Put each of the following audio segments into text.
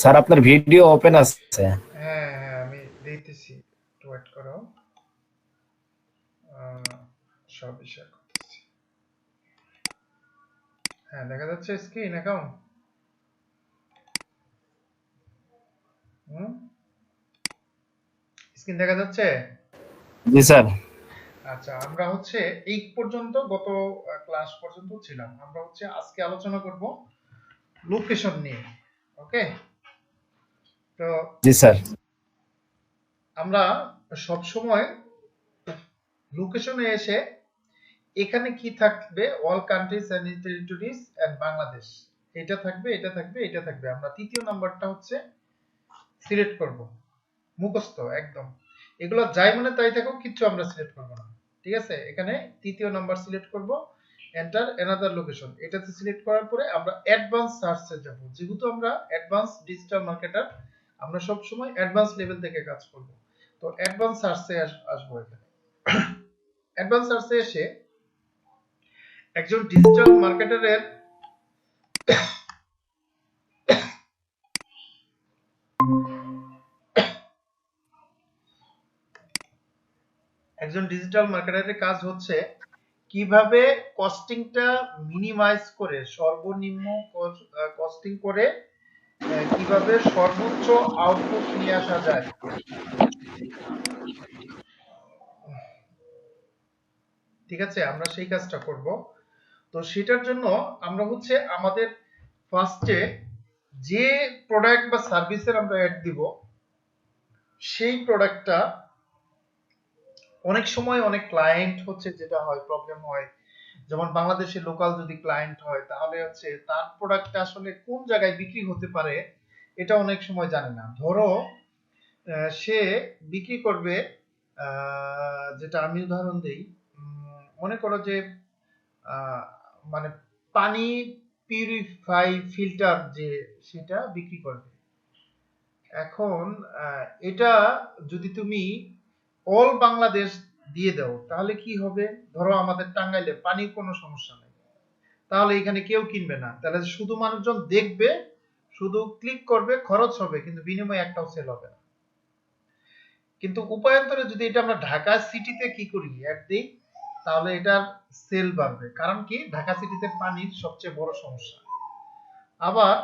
Sir আপনার video open আছে। হ্যাঁ হ্যাঁ আমি দিতেছি, একটু ওয়েট করো। সব শেয়ার করতেছি। হ্যাঁ দেখা যাচ্ছে স্ক্রিন অ্যাকাউন্ট। হুম, স্ক্রিন দেখা যাচ্ছে। জি স্যার। আচ্ছা, আমরা হচ্ছে এই পর্যন্ত গত ক্লাস পর্যন্ত ছিলাম। আমরা হচ্ছে আজকে আলোচনা করব লোকেশন নিয়ে। ওকে, তো জি স্যার। আমরা সব সময় লোকেশনে এসে এখানে কি থাকবে, all countries and territories and Bangladesh, এটা থাকবে, এটা থাকবে, এটা থাকবে। আমরা তৃতীয় নাম্বারটা হচ্ছে সিলেক্ট করব, মুখস্থ একদম। এগুলো যাই মনে তাই থাকুক, কিচ্ছু আমরা সিলেক্ট করব না। ঠিক আছে, এখানে তৃতীয় নাম্বার সিলেক্ট করব, এন্টার অ্যানাদার লোকেশন। এটাতে সিলেক্ট করার পরে আমরা অ্যাডভান্স সার্চে যাব। যেহেতু আমরা অ্যাডভান্স ডিজিটাল মার্কেটার, আমরা সব সময় অ্যাডভান্স লেভেল থেকে কাজ করব। তো অ্যাডভান্স সার্চে আসবো। এখানে অ্যাডভান্স সার্চে এসে একজন ডিজিটাল মার্কেটারের কাজ হচ্ছে কিভাবে কস্টিংটা মিনিমাইজ করে, সর্বনিম্ন কস্টিং করে কিভাবে সর্বোচ্চ আউটপুট নিয়ে আসা যায়। ঠিক আছে, আমরা সেই কাজটা করব। তো সেটার জন্য আমরা হচ্ছে আমাদের ফার্স্টে যে প্রোডাক্ট বা সার্ভিসের আমরা অ্যাড দিব, সেই প্রোডাক্টটা অনেক সময় অনেক ক্লায়েন্ট হচ্ছে যেটা হয়, প্রবলেম হয়, যেমন বাংলাদেশের লোকাল যদি ক্লায়েন্ট হয় তাহলে হচ্ছে তার প্রোডাক্টটা আসলে কোন জায়গায় বিক্রি হতে পারে এটা অনেক সময় জানে না। ধরো সে বিক্রি করবে, যেটা আমি উদাহরণ দেই, মনে করো যে আহ, মানে পানি পিউরিফাই ফিল্টার, যে সেটা বিক্রি করবে। এখন এটা যদি তুমি অল বাংলাদেশ দিয়ে দাও তাহলে কি হবে? ধরো আমাদের টাঙ্গাইলে পানির কোনো সমস্যা নেই, তাহলে এখানে কেউ কিনবে না। তাহলে শুধু মানুষজন দেখবে, শুধু ক্লিক করবে, খরচ হবে, কিন্তু বিনিময়ে একটাও সেল হবে না। কিন্তু উপায়ান্তরে যদি এটা আমরা ঢাকা সিটিতে কি করি, অ্যাড দিই, তাহলে এটার সেল বাড়বে। কারণ কি, ঢাকা সিটিতে পানির সবচেয়ে বড় সমস্যা। আবার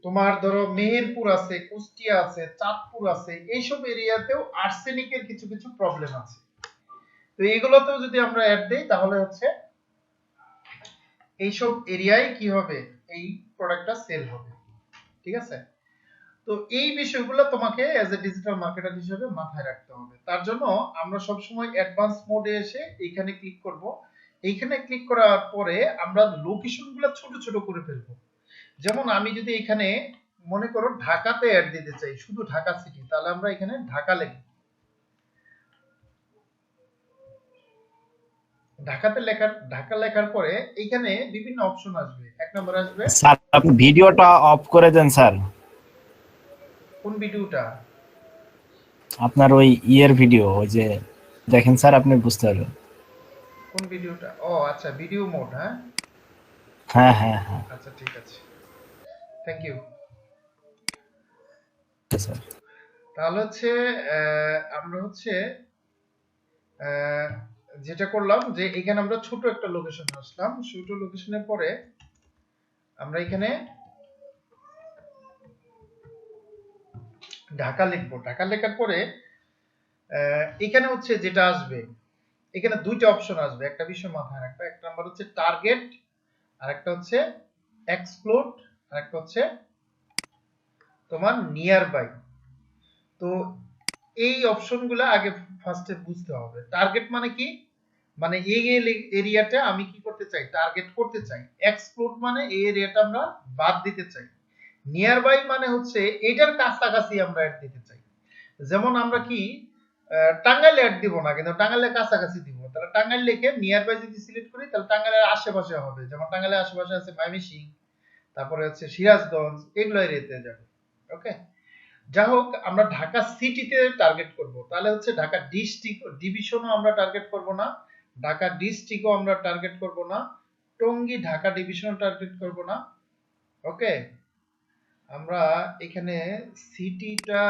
তোমার ধরো মেহেরপুর আছে, কুষ্টিয়া আছে, চাঁদপুর আছে, এইসব এরিয়াতেও আর্সেনিকের কিছু কিছু প্রবলেম আছে। তো এইগুলোতেও যদি আমরা অ্যাড দিই তাহলে হচ্ছে এইসব এরিয়ায় কি হবে, এই প্রোডাক্টটা সেল হবে। ঠিক আছে, তো এই বিষয়গুলো তোমাকে অ্যাজ এ ডিজিটাল মার্কেটার হিসেবে মাথায় রাখতে হবে। তার জন্য আমরা সব সময় অ্যাডভান্স মোডে এসে এইখানে ক্লিক করব। এইখানে ক্লিক করার পরে আমরা লোকেশনগুলো ছোট ছোট করে ফেলবো। যেমন আমি যদি এখানে মনে করো ঢাকাতে অ্যাড দিতে চাই, শুধু ঢাকা সিটি, তাহলে আমরা এখানে ঢাকা লিখব। ঢাকা লেখার পরে এইখানে বিভিন্ন অপশন আসবে। এক নম্বর আসবে, স্যার আপনি ভিডিওটা অফ করে দেন স্যার। কোন ভিডিওটা? আপনার ওই ইয়ের ভিডিও, ওই যে দেখেন স্যার, আপনি বুঝতে পারবেন। কোন ভিডিওটা? ও আচ্ছা, ভিডিও মোড। হ্যাঁ হ্যাঁ হ্যাঁ হ্যাঁ। আচ্ছা, ঠিক আছে, থ্যাংক ইউ। স্যার তাহলে হচ্ছে আমরা হচ্ছে আহ, যেটা করলাম যে এখানে আমরা ছোট একটা লোকেশন আসলাম। ছোট লোকেশনের পরে আমরা এখানে ঢাকা লিখবো। ঢাকা লেখার পরে এখানে হচ্ছে যেটা আসবে, এখানে দুইটা অপশন আসবে। একটা বিষয় মাথায় রাখবে, একটা নাম্বার হচ্ছে টার্গেট, আর একটা হচ্ছে এক্সপ্লোর, আর একটা হচ্ছে তোমার নিয়ার বাই। তো এই অপশনগুলো আগে ফার্স্টে বুঝতে হবে। টার্গেট মানে কি, মানে এই এরিয়াটা আমি কি করতে চাই, টার্গেট করতে চাই। এক্সপ্লোর মানে এই এরিয়াটা আমরা বাদ দিতে চাই। নিয়ার বাই মানে হচ্ছে এটার কাছাকাছি আমরা অ্যাড দিতে চাই। যেমন আমরা কি টাঙ্গাইলে অ্যাড দিব না, কিন্তু টাঙ্গাইলের কাছাকাছি দিব। তাহলে টাঙ্গাইল লিখে নিয়ার বাই যদি সিলেক্ট করি তাহলে টাঙ্গাইলের আশেপাশে হবে। যেমন টাঙ্গাইলের আশেপাশে আছে ময়মনসিংহ, তারপরে হচ্ছে সিরাজগঞ্জ, এগুলো এরিয়াতে যাবে। ওকে, যা হোক, আমরা ঢাকা সিটিতে টার্গেট করব। তাহলে হচ্ছে ঢাকা ডিস্ট্রিক্ট ডিভিশনও আমরা টার্গেট করব না, ঢাকা ডিস্ট্রিক্টও আমরা টার্গেট করব না, টঙ্গী ঢাকা ডিভিশনও টার্গেট করব না। ওকে, আমরা এখানে সিটিটা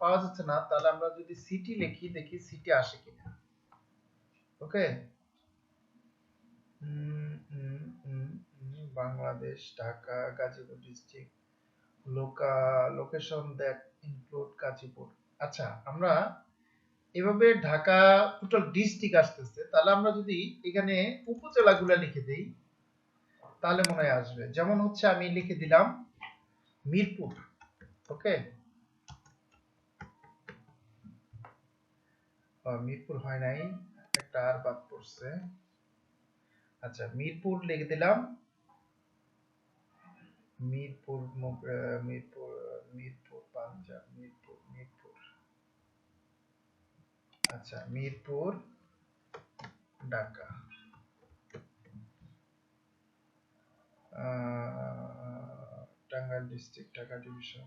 পাওয়া যাচ্ছে না, তাহলে আমরা যদি সিটি লিখি দেখি সিটি আসে কিনা। Okay, Bangladesh, Dhaka, Gazipur district, location that include Gazipur. আচ্ছা, আমরা এভাবে ঢাকা টোটাল ডিস্ট্রিক্ট আসতেছে, তাহলে আমরা যদি এখানে উপজেলাগুলো লিখে দেই তাহলে মনে হয় আসবে। যেমন হচ্ছে আমি লিখে দিলাম মিরপুর। ওকে, মিরপুর হয় নাই, একটা আর বাদ পড়ছে। আচ্ছা, মিরপুর লিখে দিলাম। মিরপুর মিরপুর মিরপুর পাঞ্জাব, মিরপুর। আচ্ছা, মিরপুর, ঢাকা, টাঙ্গাইল ডিস্ট্রিক্ট, ঢাকা ডিভিশন।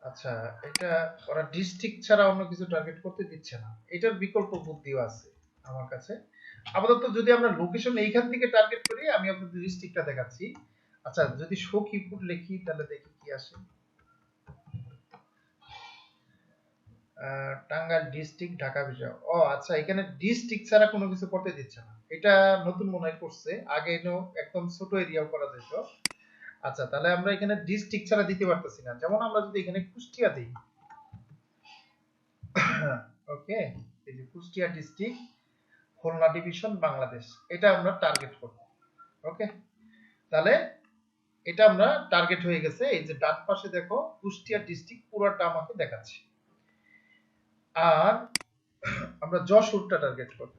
আচ্ছা, এটা ওরা ডিস্ট্রিক্ট ছাড়া অন্য কিছু টার্গেট করতে দিচ্ছে না। এটার বিকল্প বুদ্ধিও আছে আমার কাছে। আপাতত যদি আমরা লোকেশন এইখান থেকে টার্গেট করি, আমি আপনাদের ডিস্ট্রিক্টটা দেখাচ্ছি। আচ্ছা, যদি সখীপুর লিখি তাহলে দেখি কি আসে। টাঙ্গাইল ডিস্ট্রিক্ট, ঢাকা বিভাগ। ও আচ্ছা, এখানে ডিস্ট্রিক্ট ছাড়া কোনো কিছু করতে দিচ্ছে না। এটা নতুন মনে হয় করছে, আগে একদম ছোট এরিয়াও করা যেত। আচ্ছা, তাহলে আমরা এখানে ডিস্ট্রিক্ট ছাড়া দিতে পারতেছি না। যেমন আমরা যদি এখানে কুষ্টিয়া দিই, ওকে, এই যে কুষ্টিয়া ডিস্ট্রিক্ট, খুলনা ডিভিশন, বাংলাদেশ, এটা আমরা টার্গেট করব। ওকে, তাহলে এটা আমরা টার্গেট হয়ে গেছে। এই যে ডান পাশে দেখো কুষ্টিয়া ডিস্ট্রিক্ট পুরোটা আমাকে দেখাচ্ছে। আর আমরা যশোরটা টার্গেট করব।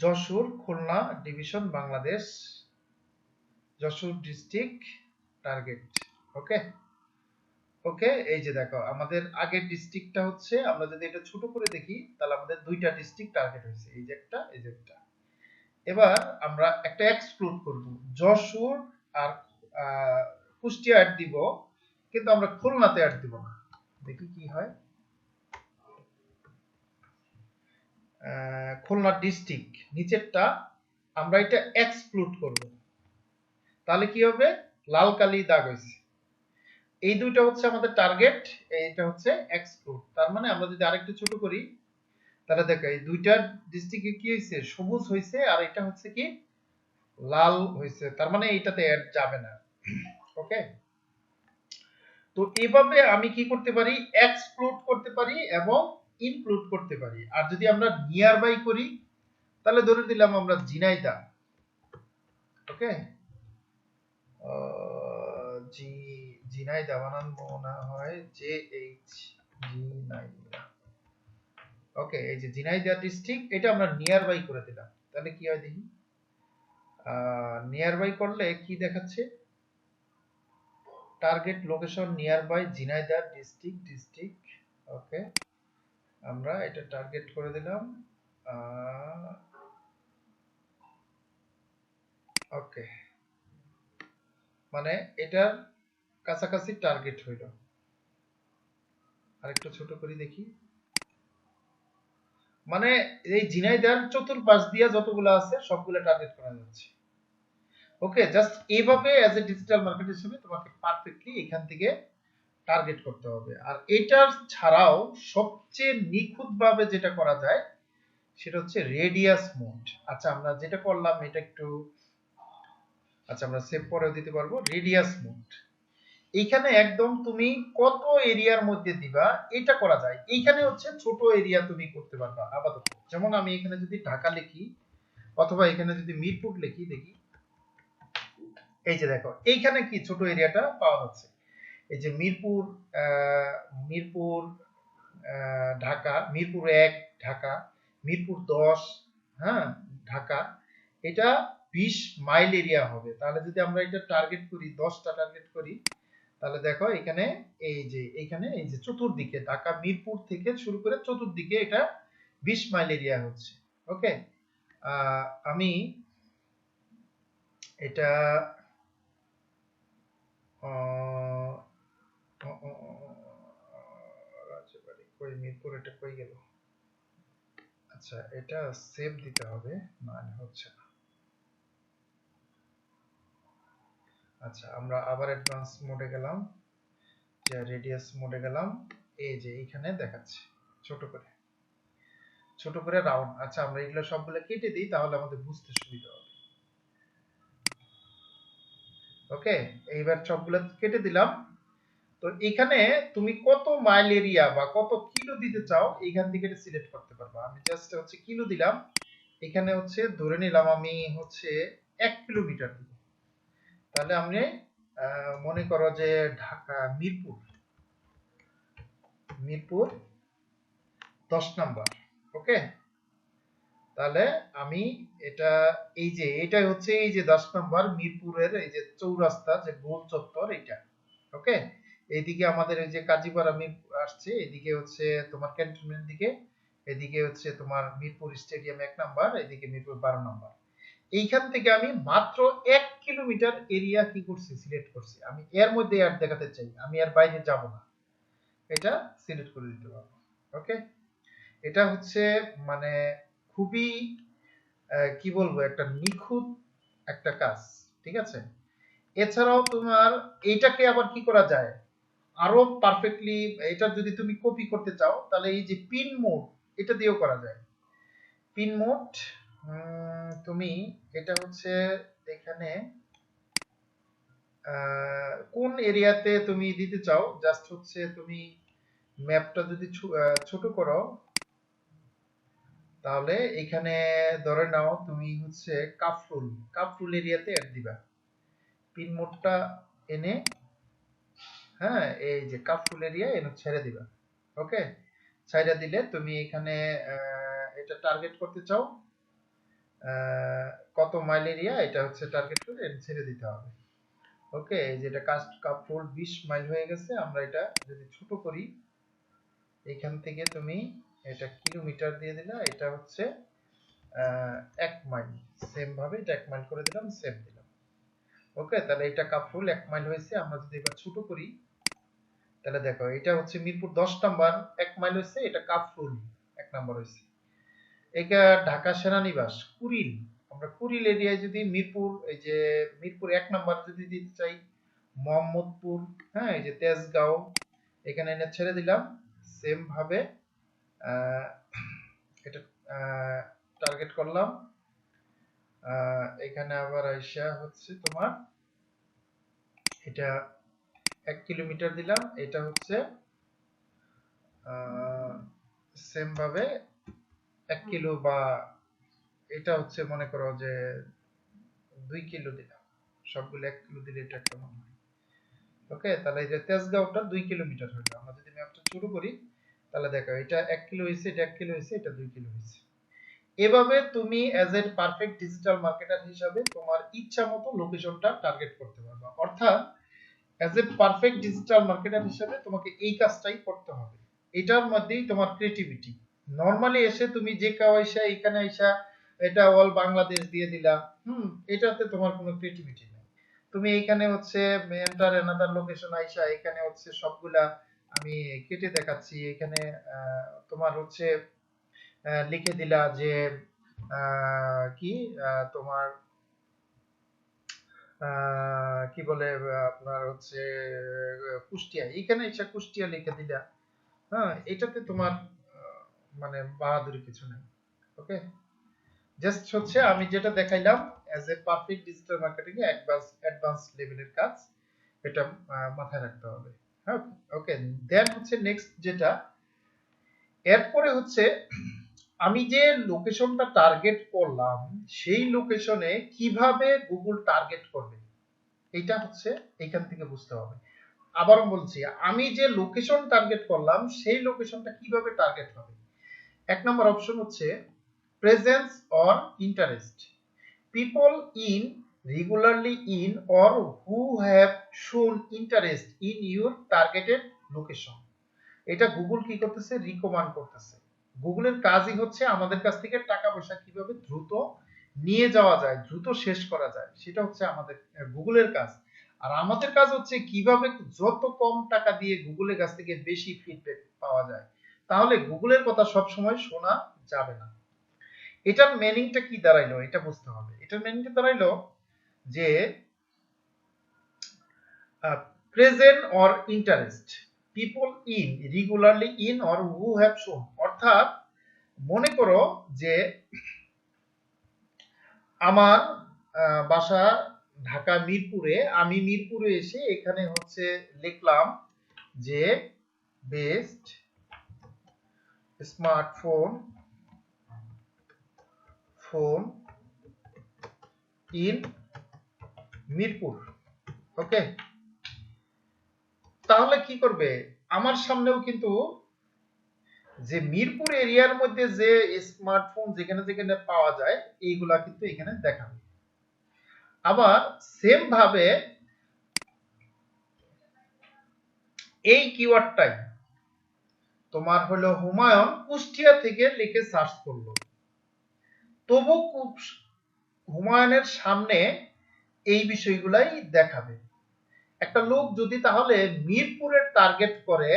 Jessore, Khulna division, Bangladesh, Jessore district target. Okay, okay, এই যে দেখো আমাদের আগের ডিস্ট্রিক্টটা হচ্ছে, আমরা যদি এটা ছোট করে দেখি তাহলে আমাদের দুইটা ডিস্ট্রিক্ট টার্গেট হয়েছে, এই যে একটা, এই যে একটা। এবার আমরা একটা এক্সক্লুড করব, যশোর আর কুষ্টিয়া অ্যাড দিব, কিন্তু আমরা খুলনাতে অ্যাড দিব না। দেখি কি হয়। খুলনা ডিস্ট্রিক্ট নিচেরটা আমরা এটা এক্সক্লুড করব, তাহলে কি হবে, লাল কালি দাগ হয়েছে। এই দুইটা হচ্ছে আমাদের টার্গেট, এইটা হচ্ছে এক্সক্লুড। তার মানে আমরা যদি আরেকটু ছোট করি তাহলে দেখো এই দুইটা ডিস্ট্রিক্টে কি হয়েছে, সবুজ হয়েছে, আর এটা হচ্ছে কি লাল হয়েছে, তার মানে এইটাতে অ্যাড যাবে না। ওকে, তো এভাবে আমি কি করতে পারি, এক্সক্লুড করতে পারি এবং ইনক্লুড করতে পারি। আর যদি আমরা নিয়ার বাই করি তাহলে ধরে দিলাম আমরা ঝিনাইদহ। ওকে, ঝিনাইদহ বানান মনে হয় জে এইচ, ঝিনাইদহ। ওকে, এই যে ঝিনাইদহ ডিস্ট্রিক্ট, এটা আমরা নিয়ার বাই করে দিলাম। তাহলে কি হয় দেখি, নিয়ার বাই করলে কি দেখাচ্ছে, target location near by Jhenaidah district. Okay, আমরা এটা টার্গেট করে দিলাম। ওকে, মানে এটার কাছাকাছি টার্গেট হইল। আরেকটু ছোট করে দেখি, মানে এই ঝিনাইদহ চতুর্পাশ দিয়া যতগুলো আছে সবগুলো টার্গেট করা যাচ্ছে। ওকে, জাস্ট এইভাবে অ্যাজ এ ডিজিটাল মার্কেটার হিসেবে তোমাকে পারফেক্টলি এখান থেকে টার্গেট করতে হবে। আর এটার ছাড়াও সবচেয়ে নিখুঁতভাবে যেটা করা যায় সেটা হচ্ছে রেডিয়াস মোড। আচ্ছা, আমরা যেটা করলাম এটা একটু, আচ্ছা আমরা সেভ করেও দিতে পারবো। রেডিয়াস মোড, এইখানে একদম তুমি কত এরিয়ার মধ্যে দিবা এটা করা যায়। এইখানে হচ্ছে ছোট এরিয়া তুমি করতে পারবা আপাতত। যেমন আমি এখানে যদি ঢাকা লিখি অথবা এখানে যদি মিরপুর লিখি দেখি, এই যে দেখো এইখানে কি ছোট এরিয়াটা পাওয়া যাচ্ছে। এই যে মিরপুর, মিরপুর ঢাকা, মিরপুর 1 ঢাকা, মিরপুর 10, হ্যাঁ ঢাকা, এটা 20 মাইল এরিয়া হবে। তাহলে যদি আমরা এটা টার্গেট করি, 10টা টার্গেট করি, তাহলে দেখো এখানে এইখানে এই যে চতুর্দিকে ঢাকা মিরপুর থেকে শুরু করে চতুর্দিকে এটা 20 মাইল এরিয়া হচ্ছে। ওকে, আমি এটা রাজবাড়ি কই, মিরপুর এটা কই গেল। আচ্ছা, এটা সেভ দিতে হবে, মানে হচ্ছে না। আচ্ছা, আমরা আবার অ্যাডভান্স মোডে গেলাম, যে রেডিয়াস মোডে গেলাম, এই যে এখানে দেখাচ্ছে ছোট করে রাউন্ড। আচ্ছা, আমরা এগুলো সবগুলো কেটে দিই, তাহলে আমাদের বুঝতে সুবিধা হবে। ওকে, এইবার সবগুলো কেটে দিলাম। তো এখানে তুমি কত মাইল এরিয়া বা কত কিলো দিতে চাও, এখান থেকে এটা সিলেক্ট করতে পারবা। আমি জাস্ট হচ্ছে কিলো দিলাম, এখানে হচ্ছে ধরে নিলাম আমি হচ্ছে 1 কিলোমিটার দিব। তাহলে আমি মনে করো যে ঢাকা মিরপুর 10 নাম্বার। ওকে, তাহলে আমি এটা, এই যে এটাই হচ্ছে এই যে 10 নাম্বার মিরপুরের এই যে চৌরাস্তা, যে গোল চত্বর এটা। ওকে, এইদিকে আমাদের এই যে কাজীপাড়া মিরপুর আসছে, এদিকে হচ্ছে তোমার ক্যান্টনমেন্ট দিকে, এদিকে হচ্ছে তোমার মিরপুর স্টেডিয়াম 1 নাম্বার, এদিকে মিরপুর 12 নাম্বার। এইখান থেকে আমি মাত্র 1 কিলোমিটার এরিয়া কি করছি, সিলেক্ট করছি। আমি এর মধ্যে অ্যাড দেখাতে চাই, আমি এর বাইরে যাব না, এটা সিলেক্ট করে দিতে পারবো। ওকে, এটা হচ্ছে মানে খুবই কি বলবো, একটা নিখুঁত একটা কাজ। ঠিক আছে, এছাড়াও তোমার এইটাকে আবার কি করা যায় আরো পারফেক্টলি, এটা যদি তুমি কপি করতে চাও, তাহলে এই যে পিন মোড, এটা দিয়েও করা যায়। পিন মোড, তুমি এটা হচ্ছে এখানে কোন এরিয়াতে তুমি দিতে চাও, জাস্ট হচ্ছে তুমি ম্যাপটা যদি ছোট করো, তাহলে এখানে ধরে নাও তুমি হচ্ছে কাফরুল এরিয়াতে অ্যাড দিবা। পিন মোডটা এনে, হ্যাঁ, এই যে কাফরুল এরিয়া এনে ছেড়ে দিবা। ওকে, ছেড়ে দিলে তুমি এখানে এটা টার্গেট করতে চাও কত মাইল এরিয়া, এটা হচ্ছে টার্গেট করে ছেড়ে দিতে হবে। ওকে, এই যে এটা কাফরুল 20 মাইল হয়ে গেছে। আমরা এটা যদি ছোট করি, এখান থেকে তুমি এটা কিলোমিটার দিয়ে দিলা, এটা হচ্ছে 1 মাইল। সেম ভাবে এটা 1 মাইল করে দিলাম, সেভ দিলাম। ওকে, তাহলে এটা কাফরুল 1 মাইল হয়েছে। আমরা যদি এবার ছোট করি, তাহলে দেখো এটা হচ্ছে মিরপুর 10 নাম্বার 1 মাইল হয়েছে, এটা কাফরুল 1 নাম্বার হয়েছে। এটা ঢাকা সেনানিবাস কুড়িল, আমরা কুড়িল এরিয়ায় যদি মিরপুর, এই যে মিরপুর 1 নাম্বার যদি দিতে চাই, মোহাম্মদপুর, হ্যাঁ, এই যে তেজগাঁও, এখানে এনে ছেড়ে দিলাম। সেম ভাবে এটা টার্গেট করলাম, এখানে আবার আইসা হচ্ছে তোমার এটা 1 কিলোমিটার দিলাম, এটা হচ্ছে সেম ভাবে 1 কিলো, বা এটা হচ্ছে মনে করো যে 2 কিলো দিলাম। সবগুলো 1 কিলো দিলে এটা কেমন হয়? ওকে, তাহলে এই যে তেজগাঁওটা 2 কিলোমিটার হলো। আমরা যদি ম্যাপটা শুরু করি, তাহলে দেখো এটা 1 কিলো হয়েছে, এটা 1 কিলো হয়েছে, এটা 2 কিলো হয়েছে। এভাবে তুমি as a perfect digital marketer হিসাবে তোমার ইচ্ছা মতো লোকেশনটা টার্গেট করতে পারবে। অর্থাৎ as a perfect digital marketer হিসাবে তোমাকে এই কাজটাই করতে হবে। এটার মধ্যেই তোমার ক্রিয়েটিভিটি। নরমালি এসে তুমি যে কেউ এসে এখানে এসে এটা অল বাংলাদেশ দিয়ে দিলা, এটাতে তোমার কোনো ক্রিয়েটিভিটি নেই। তুমি এইখানে হচ্ছে এন্টার অ্যানাদার লোকেশন আইসা, এখানে হচ্ছে সবগুলা আমি কেটে দেখাচ্ছি। এখানে তোমার হচ্ছে লিখে দিলা যে কি তোমার কি বলে আপনার হচ্ছে কুষ্টিয়া, এখানে এসে কুষ্টিয়া লিখে দিলা। হ্যাঁ, এটাতে তোমার মানে বাহাদুরি কিছু নেই। ওকে, জাস্ট হচ্ছে আমি যেটা দেখাইলাম as a perfect digital marketing A advance লেভেলের কাজ, এটা মাথায় রাখতে হবে। হ্যাঁ, ওকে, দেন হচ্ছে নেক্সট যেটা, এরপরে হচ্ছে আমি যে লোকেশনটা টার্গেট করলাম, সেই লোকেশনে কিভাবে গুগল টার্গেট করবে, এটা হচ্ছে এখান থেকে বুঝতে হবে। আবারও বলছি, আমি যে লোকেশন টার্গেট করলাম, সেই লোকেশনটা কিভাবে টার্গেট হবে। 1 নম্বর অপশন হচ্ছে presence or interest, people in regularly in or who have শোন interest in your targeted location. এটা গুগল কি করতেছে, রিকমান্ড করতেছে। গুগলের কাজই হচ্ছে আমাদের কাছ থেকে টাকা পয়সা কিভাবে দ্রুত নিয়ে যাওয়া যায়, দ্রুত শেষ করা যায়, সেটা হচ্ছে আমাদের গুগলের কাজ। আর আমাদের কাজ হচ্ছে কিভাবে যত কম টাকা দিয়ে গুগলের কাছ থেকে বেশি ফিডব্যাক পাওয়া যায়। তাহলে গুগলের কথা সব সময় শোনা যাবে না। এটার মিনিংটা কি দাঁড়াইলো, এটা বুঝতে হবে। এটার মিনিংটা দাঁড়াইলো যে present or interest, people in, regularly in or who have শোন। অর্থাৎ মনে করো যে আমার বাসা ঢাকা মিরপুরে, আমি মিরপুরে এসে এখানে হচ্ছে লিখলাম যে বেস্ট স্মার্টফোন ইন মিরপুর। ওকে, তাহলে কি করবে, আমার সামনেও কিন্তু যে মিরপুর এরিয়ার মধ্যে যে স্মার্টফোন যেখানে যেখানে পাওয়া যায় এইগুলা কিন্তু এখানে দেখাবে। আবার সেম ভাবে এই কিওয়ার্ডটাই তোমার হলো হুমায়ুন কুষ্টিয়া থেকে লিখে সার্চ করলো, তবু হুমায়ুনের সামনে এই বিষয়গুলাই দেখাবে। একটা লোক যদি তাহলে মিরপুরের টার্গেট করে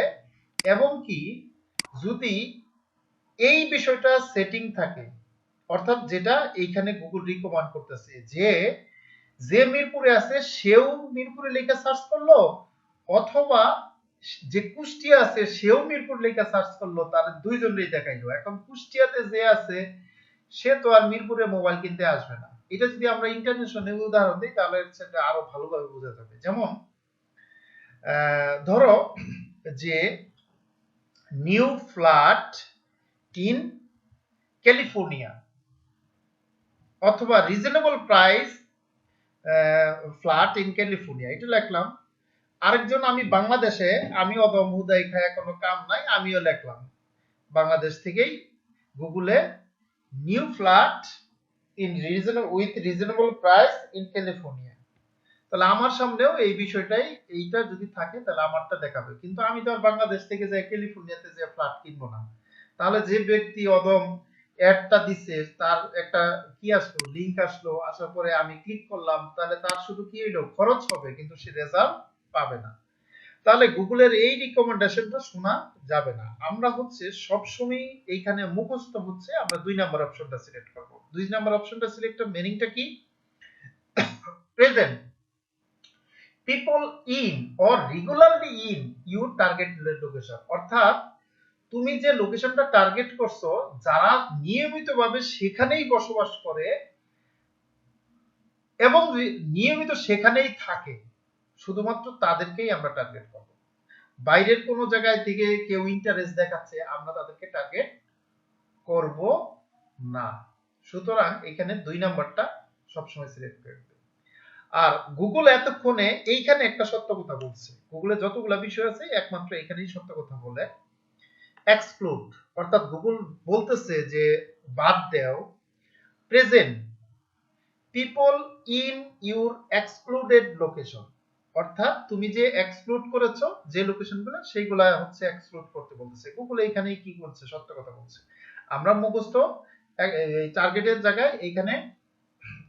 এবং কি যদি এই বিষয়টা সেটিং থাকে, অর্থাৎ যেটা এইখানে গুগল রিকমেন্ড করতেছে যে যে মিরপুরে আছে সেও মিরপুরে লেখা সার্চ করলো, অথবা যে কুষ্টিয়া আছে সেও মিরপুর লেখা সার্চ করলো, তার দুইজনেরই দেখাইলো। এখন কুষ্টিয়াতে যে আছে সে তো আর মিরপুরে মোবাইল কিনতে আসবে না। এটা যদি আমরা ইন্টারন্যাশনাল উদাহরণ দিই তাহলে সেটা আরো ভালোভাবে বোঝা যাবে। যেমন ধরো যে নিউ ফ্ল্যাট ইন ক্যালিফোর্নিয়া, অথবা reasonable price flat in California, এটা লিখলাম। আরেকজন আমি বাংলাদেশে, আমি অদম হুদাই খায় কোনো কাম নাই, আমিও লিখলাম বাংলাদেশ থেকেই গুগলে new flat in reasonable price in California. তাহলে আমার সামনেও এই বিষয়টাই, এইটা যদি থাকে তাহলে আমারটা দেখাবে। কিন্তু আমি তো আর বাংলাদেশ থেকে যাই ক্যালিফোর্নিয়াতে যে ফ্ল্যাট কিনবো না। তাহলে যে ব্যক্তি অদম অ্যাডটা দিচ্ছে তার একটা কি আসলো, লিংক আসলো, আসার পরে আমি ক্লিক করলাম, তাহলে তার শুধু কি হইলো, খরচ হবে, কিন্তু সে রেজাল্ট পাবে না। তাহলে গুগলের এই রিকমেন্ডেশনটা শোনা যাবে না। আমরা হচ্ছে সবসময় এইখানে মুখস্থ হচ্ছে আমরা 2 নাম্বার অপশনটা সিলেক্ট করব। 2 নাম্বার অপশনটা সিলেক্টের মিনিংটা কি, present people in or regularly in your target location. অর্থাৎ তুমি যে লোকেশনটা টার্গেট করছো যারা নিয়মিতভাবে সেখানেই বসবাস করে এবং নিয়মিত সেখানেই থাকে, শুধুমাত্র তাদেরকেই আমরা টার্গেট করব। বাইরের কোনো জায়গায় থেকে কেউ ইন্টারেস্ট দেখাচ্ছে আমরা তাদেরকে টার্গেট করব না। সুতরাং এখানে 2 নাম্বারটা সবসময় সিলেক্ট করবে। আর গুগল এতক্ষণে এইখানে একটা সত্য কথা বলছে, গুগলে যতগুলা বিষয় আছে একমাত্র এখানেই সত্য কথা বলে, এক্সক্লুড। অর্থাৎ গুগল বলতেছে যে বাদ দাও present people in your excluded location. অর্থাৎ তুমি যে এক্সক্লুড করেছো যে লোকেশনগুলো সেইগুলা হচ্ছে এক্সক্লুড করতে বলতেছে। গুগল এইখানে কি করছে, সত্য কথা বলছে। আমরা মুখস্থ টার্গেটের জায়গায় এইখানে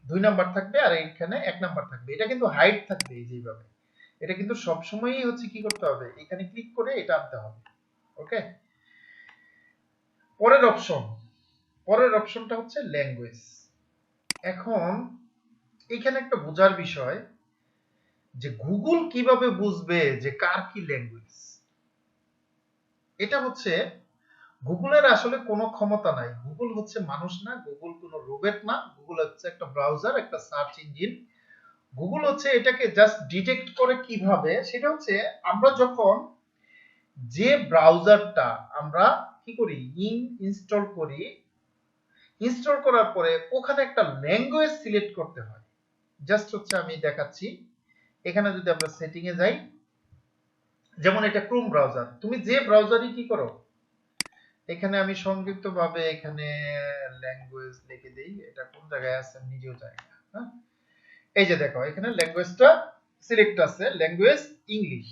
2 নাম্বার থাকবে আর এইখানে 1 নাম্বার থাকবে, এটা কিন্তু হাইড থাকবে এই যেভাবে। এটা কিন্তু সব সময়ই হচ্ছে কি করতে হবে, এখানে ক্লিক করে এটা আনতে হবে। ওকে, পরের অপশনটা হচ্ছে ল্যাঙ্গুয়েজ। এখন এখানে একটা বোঝার বিষয় যে গুগল কিভাবে বুঝবে যে কার কি ল্যাঙ্গুয়েজ। এটা হচ্ছে গুগলের আসলে কোনো ক্ষমতা নাই। গুগল হচ্ছে মানুষ না, গুগল কোনো রোবট না, গুগল হচ্ছে একটা ব্রাউজার, একটা সার্চ ইঞ্জিন। গুগল হচ্ছে এটাকে জাস্ট ডিটেক্ট করে কিভাবে, সেটা হচ্ছে আমরা যখন যে ব্রাউজারটা আমরা কি করি ইনস্টল করি, ইনস্টল করার পরে ওখানে একটা ল্যাঙ্গুয়েজ সিলেক্ট করতে হয়। জাস্ট হচ্ছে আমি দেখাচ্ছি, এখানে যদি আমরা সেটিং এ যাই, যেমন এটা ক্রোম ব্রাউজার, তুমি যে ব্রাউজারই কি করো, এখানে আমি সংক্ষিপ্ত ভাবে এখানে ল্যাঙ্গুয়েজ লিখে দেই, এটা কোন জায়গায় আছে নিজেও জানি না। হ্যাঁ, এই যে দেখো এখানে ল্যাঙ্গুয়েজটা সিলেক্ট আছে, language English.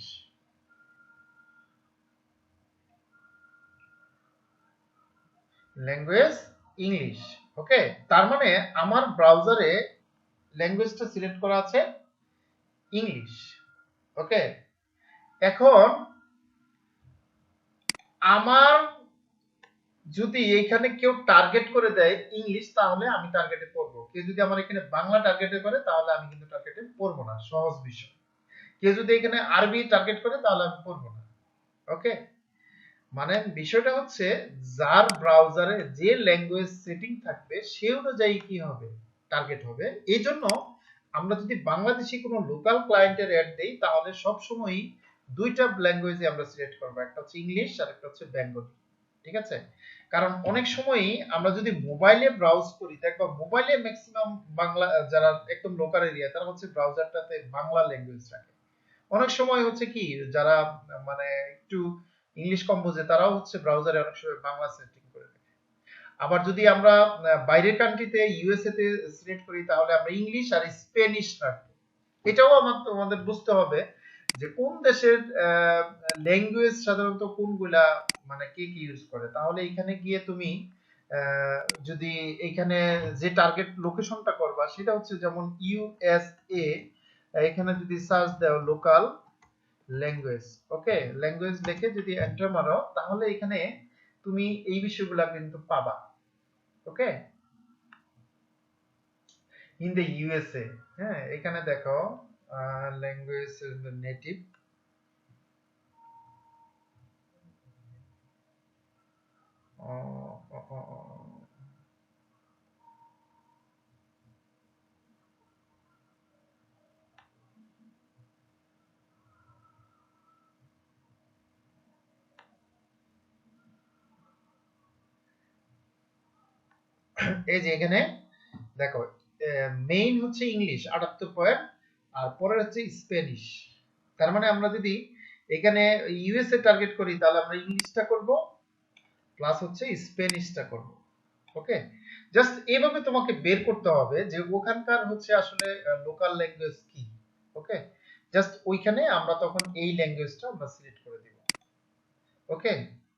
Language English. Okay, তার মানে আমার ব্রাউজারে ল্যাঙ্গুয়েজটা সিলেক্ট করা আছে ইংলিশ। ওকে, এখন আমার যদি এইখানে কেউ টার্গেট করে দেয় ইংলিশ, তাহলে আমি টার্গেটে পড়বো। কেউ যদি আমার এখানে বাংলা টার্গেটে করে তাহলে আমি কিন্তু টার্গেটে পড়বো না, সহজ বিষয়। কেউ যদি এখানে আরবি টার্গেট করে তাহলে আমি করব না। ওকে, মানে বিষয়টা হচ্ছে যার ব্রাউজারে যে ল্যাঙ্গুয়েজ সেটিং থাকবে সে অনুযায়ী কি হবে, টার্গেট হবে। এই জন্য আমরা যদি বাংলাদেশি কোনো লোকাল ক্লায়েন্টের অ্যাড দেই তাহলে সব সময়ই দুইটা ল্যাঙ্গুয়েজে আমরা সিলেক্ট করব, একটা হচ্ছে ইংলিশ আর একটা হচ্ছে বেঙ্গলি। ঠিক আছে, কারণ অনেক সময়ই আমরা যদি মোবাইলে ব্রাউজ করি দেখবা মোবাইলে ম্যাক্সিমাম বাংলা যারা একদম লোকাল এরিয়া তারা হচ্ছে ব্রাউজারটাতে বাংলা ল্যাঙ্গুয়েজ রাখে। অনেক সময় হচ্ছে কি যারা মানে একটু ইংলিশ কম বোঝে তারাও হচ্ছে ব্রাউজারে অনেক সময় বাংলা সেটিং করে রাখে। আবার যদি আমরা বাইরের কান্ট্রিতে ইউএসএ তে সিলেক্ট করি তাহলে আমরা ইংলিশ আর স্প্যানিশ রাখবো। এটাও আমাদের বুঝতে হবে যে কোন দেশের ল্যাঙ্গুয়েজ সাধারণত কোনগুলা মানে কে কি ইউজ করে। তাহলে এখানে গিয়ে তুমি যদি এখানে যে টার্গেট লোকেশনটা করবা সেটা হচ্ছে যেমন ইউএসএ, এখানে যদি সার্চ দাও লোকাল ল্যাঙ্গুয়েজ, ওকে, ল্যাঙ্গুয়েজ লিখে যদি এন্টার মারো তাহলে এখানে তুমি এই বিষয়গুলো কিন্তু পাবা। ওকে, ইন দ্য ইউএসএ, হ্যাঁ এখানে দেখো ল্যাঙ্গুয়েজ নেটিভ, এই যে এখানে দেখো মেইন হচ্ছে ইংলিশ 78 আর পরে হচ্ছে স্প্যানিশ। তার মানে আমরা যদি এখানে ইউএসএ টার্গেট করি তাহলে আমরা ইংলিশটা করব প্লাস হচ্ছে স্প্যানিশটা করব। ওকে, জাস্ট এইভাবে তোমাকে বের করতে হবে যে ওখানকার হচ্ছে আসলে লোকাল ল্যাঙ্গুয়েজ কি। ওকে, জাস্ট ওইখানে আমরা তখন এই ল্যাঙ্গুয়েজটা আমরা সিলেক্ট করে দিব। ওকে,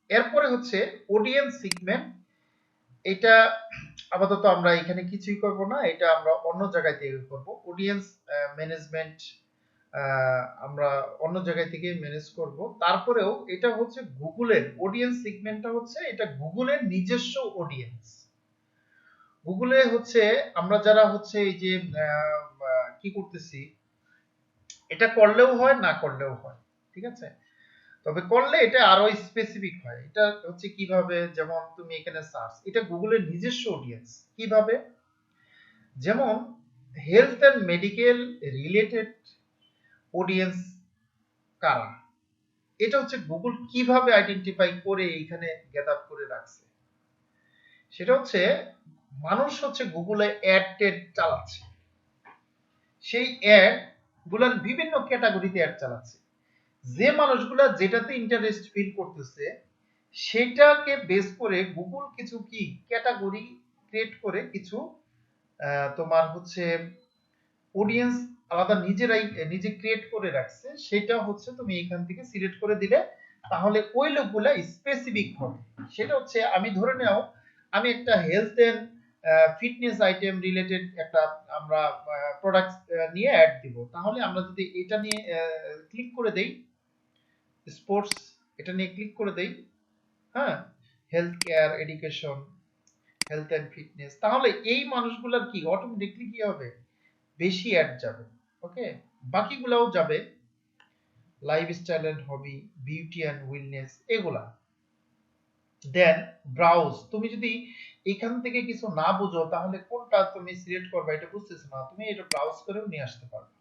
এরপরে হচ্ছে অডিয়েন্স সেগমেন্ট। এটা আপাতত আমরা এখানে কিছুই করব না, এটা আমরা অন্য জায়গায় থেকে করব। অডিয়েন্স ম্যানেজমেন্ট আমরা অন্য জায়গায় থেকে ম্যানেজ করব। তারপরেও এটা হচ্ছে গুগলের অডিয়েন্স সেগমেন্টটা হচ্ছে এটা গুগলের নিজস্ব অডিয়েন্স। গুগলে হচ্ছে আমরা যারা হচ্ছে এই যে কি করতেছি এটা করলেও হয় না করলেও হয়, ঠিক আছে, তবে করলে এটা আরো স্পেসিফিক হয়। এটা হচ্ছে কিভাবে, যেমন তুমি এখানে সার্চ, এটা গুগলের নিজস্ব অডিয়েন্স কিভাবে, যেমন health and medical related audience কারা, এটা হচ্ছে গুগল কিভাবে আইডেন্টিফাই করে এখানে গ্যাদার করে রাখছে। সেটা হচ্ছে মানুষ হচ্ছে গুগলে অ্যাড টেড চালাচ্ছে, সেই অ্যাড গুলার বিভিন্ন ক্যাটাগরিতে অ্যাড চালাচ্ছে। যে মানুষগুলা যেটাতে ইন্টারেস্ট ফিল করতেছে সেটাকে বেস করে গুগল কিছু কি ক্যাটাগরি ক্রিয়েট করে কিছু তোমার হচ্ছে অডিয়েন্স আলাদা নিজেরাই নিজে ক্রিয়েট করে রাখছে। সেটা হচ্ছে তুমি এখান থেকে সিলেক্ট করে দিলে তাহলে ওই লোকগুলা স্পেসিফিক হবে। সেটা হচ্ছে আমি ধরে নাও আমি একটা health and fitness item related একটা আমরা প্রোডাক্ট নিয়ে অ্যাড দিব, তাহলে আমরা যদি এটা নিয়ে ক্লিক করে দেই স্পোর্টস, এটা নিয়ে ক্লিক করে দেই, হ্যাঁ health care education health and fitness, তাহলে এই মানুষগুলোর কি অটোমেটিকলি কি হবে, বেশি অ্যাড যাবে। ওকে, বাকিগুলোও যাবে, lifestyle and hobby, beauty and wellness, এগুলা। দেন ব্রাউজ, তুমি যদি এখান থেকে কিছু না বুঝো তাহলে কোনটা তুমি সিলেক্ট করবে এটা বুঝতেছো না, তুমি এটা ব্রাউজ করেও নিয়ে আসতে পারবে।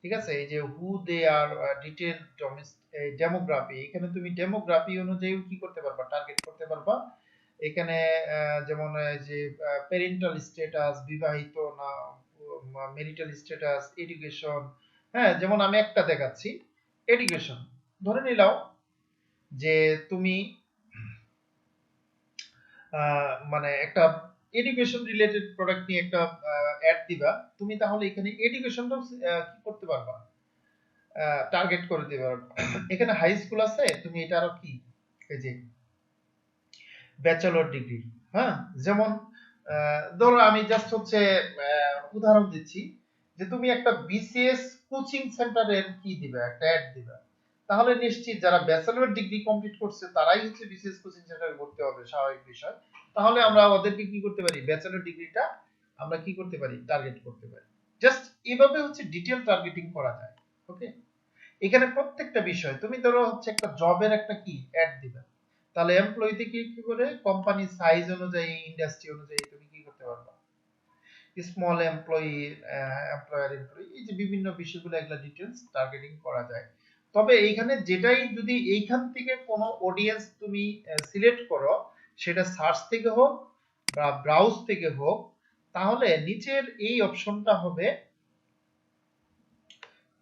ঠিক আছে, এই যে হু দে আর ডিটেইল ডেমোগ্রাফি, এখানে তুমি ডেমোগ্রাফি অনুযায়ী কি করতে পারবা, টার্গেট করতে পারবা। এখানে যেমন যে প্যারেন্টাল স্ট্যাটাস, বিবাহিত না ম্যারিটাল স্ট্যাটাস, এডুকেশন, হ্যাঁ যেমন আমি একটা দেখাচ্ছি এডুকেশন, ধরে নিলাও যে তুমি মানে একটা এডুকেশন রিলেটেড প্রোডাক্ট নিয়ে একটা অ্যাড দিবা তুমি, তাহলে এখানে এডুকেশনটাও কি করতে পারবা, টার্গেট করে দিতে পারবা। এখানে হাই স্কুল আছে, তুমি এটা আরো কি এই যে ব্যাচেলর ডিগ্রি, হ্যাঁ যেমন ধরো আমি জাস্ট হচ্ছে উদাহরণ দিচ্ছি যে তুমি একটা বিসিএস কোচিং সেন্টারের কি দিবে, একটা অ্যাড দিবে, তাহলে নিশ্চিত যারা ব্যাচেলর ডিগ্রি কমপ্লিট করছে তারাই হচ্ছে বিসিএস কোচিং সেন্টারে ভর্তি হবে, স্বাভাবিক বিষয়। তাহলে আমরা ওদেরকে কি করতে পারি, ব্যাচেলর ডিগ্রিটা আমরা কি করতে পারি, টার্গেট করতে পারি। জাস্ট এভাবে হচ্ছে ডিটেইল টার্গেটিং করা যায়। ওকে, এখানে প্রত্যেকটা বিষয়, তুমি ধরো হচ্ছে একটা জবের একটা কি অ্যাড দিবে, তাহলে এমপ্লয়িতে কি কি করে কোম্পানি সাইজ অনুযায়ী, ইন্ডাস্ট্রি অনুযায়ী তুমি কি করতে পারবা, স্মল এমপ্লয়ি, এমপ্লয়ার এমপ্লয়ি, এই যে বিভিন্ন বিষয়গুলো, এগুলা ডিটেইলস টার্গেটিং করা যায়। তবে এইখানে যেটাই যদি এইখান থেকে কোনো অডিয়েন্স তুমি সিলেক্ট করো, সেটা সার্চ থেকে হোক বা ব্রাউজ থেকে হোক, তাহলে নিচের এই অপশনটা হবে,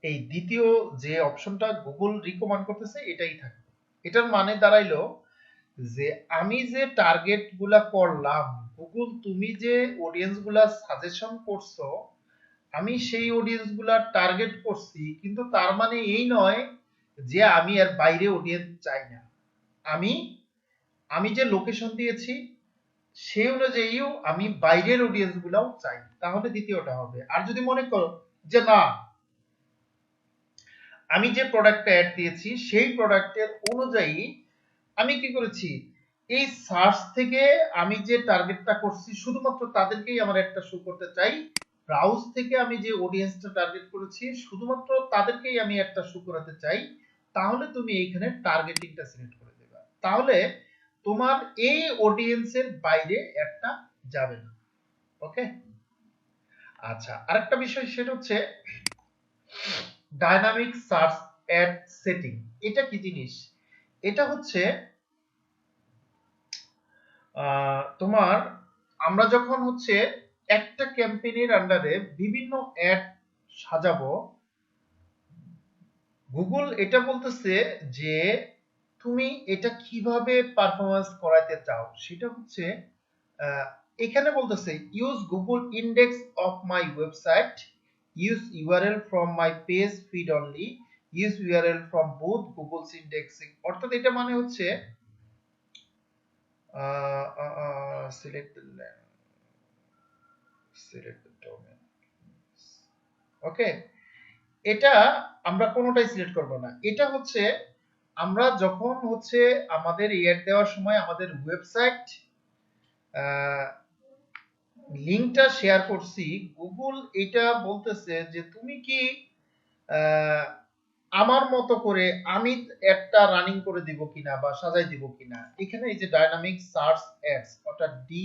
এই দ্বিতীয় যে অপশনটা গুগল রিকমেন্ড করতেছে এটাই থাকবে। এটার মানে দাঁড়াইলো যে আমি যে টার্গেট গুলা করলাম, গুগল তুমি যে অডিয়েন্স গুলা সাজেশন করছো, আমি সেই অডিয়েন্স গুলা টার্গেট করছি, কিন্তু তার মানে এই নয় যে আমি এর বাইরে অডিয়েন্স চাই না। আমি আমি যে লোকেশন দিয়েছি সেই অনুযায়ীও আমি বাইরের অডিয়েন্স গুলাও চাই, তাহলে দ্বিতীয়টা হবে। আর যদি মনে করো যে না, আমি যে প্রোডাক্টটা অ্যাড দিয়েছি সেই প্রোডাক্টের অনুযায়ী আমি কি করেছি, এই সার্চ থেকে আমি যে টার্গেটটা করছি শুধুমাত্র তাদেরকেই আমার একটা শো করতে চাই, ব্রাউজ থেকে আমি যে অডিয়েন্সটা টার্গেট করেছি শুধুমাত্র তাদেরকেই আমি একটা শো করাতে চাই, তাহলে তুমি এইখানে টার্গেটিংটা সিলেক্ট করে দেবে। তাহলে তোমার এই অডিয়েন্সের বাইরে একটা যাবে না। ওকে, আচ্ছা, আরেকটা বিষয় সেটা হচ্ছে ডাইনামিক সার্চ অ্যাড সেটিং। এটা কি জিনিস? এটা হচ্ছে তোমার, আমরা যখন হচ্ছে একটা ক্যাম্পেইনের আন্ডারে বিভিন্ন অ্যাড সাজাবো, গুগল এটা বলতেছে যে তুমি এটা কিভাবে পারফরমেন্স করাতে চাও, সেটা হচ্ছে আহ, এখানে বলতেছে use Google index of my website, use URL from my page feed only, use URL from both Google's indexing. অর্থাৎ এটা মানে হচ্ছে সিলেক্ট সিলেক্ট দ্য ডোমেন। ওকে, এটা আমরা কোনোটাই সিলেক্ট করব না। এটা হচ্ছে আমরা যখন হচ্ছে আমাদের এড দেওয়ার সময় আমাদের ওয়েবসাইট লিংকটা শেয়ার করছি, গুগল এটা বলতেছে যে তুমি কি আহ, আমার মতো করে আমি অ্যাডটা রানিং করে দিব কিনা বা সাজাই দিব কিনা। এখানে এই যে ডাইনামিক সার্চ অ্যাডস, অর্থাৎ D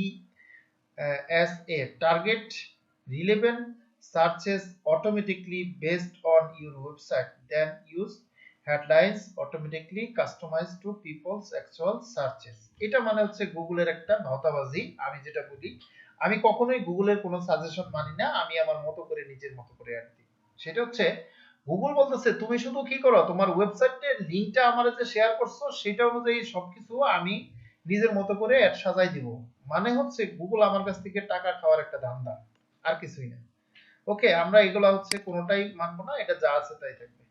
S A, target relevant searches automatically based on your website, then use headlines automatically customized to people's actual searches। এটা মানে হচ্ছে গুগলের একটা ভাওতাবাজি। আমি যেটা বলি, আমি কখনোই গুগলের কোনো সাজেশন মানি না, আমি আমার মতো করে নিজের মতো করে অ্যাড দিই। সেটা হচ্ছে গুগল বলতেছে তুমি শুধু কি করো, তোমার ওয়েবসাইটের লিংকটা আমার যে শেয়ার করছো সেটা অনুযায়ী সবকিছু আমি নিজের মতো করে অ্যাড সাজাই দিব। মানে হচ্ছে গুগল আমার কাছ থেকে টাকা খাওয়ার একটা ধান্দা, আর কিছুই না। ওকে, আমরা এগুলা হচ্ছে কোনোটাই মানবো না, এটা যা আছে তাই থাকবে।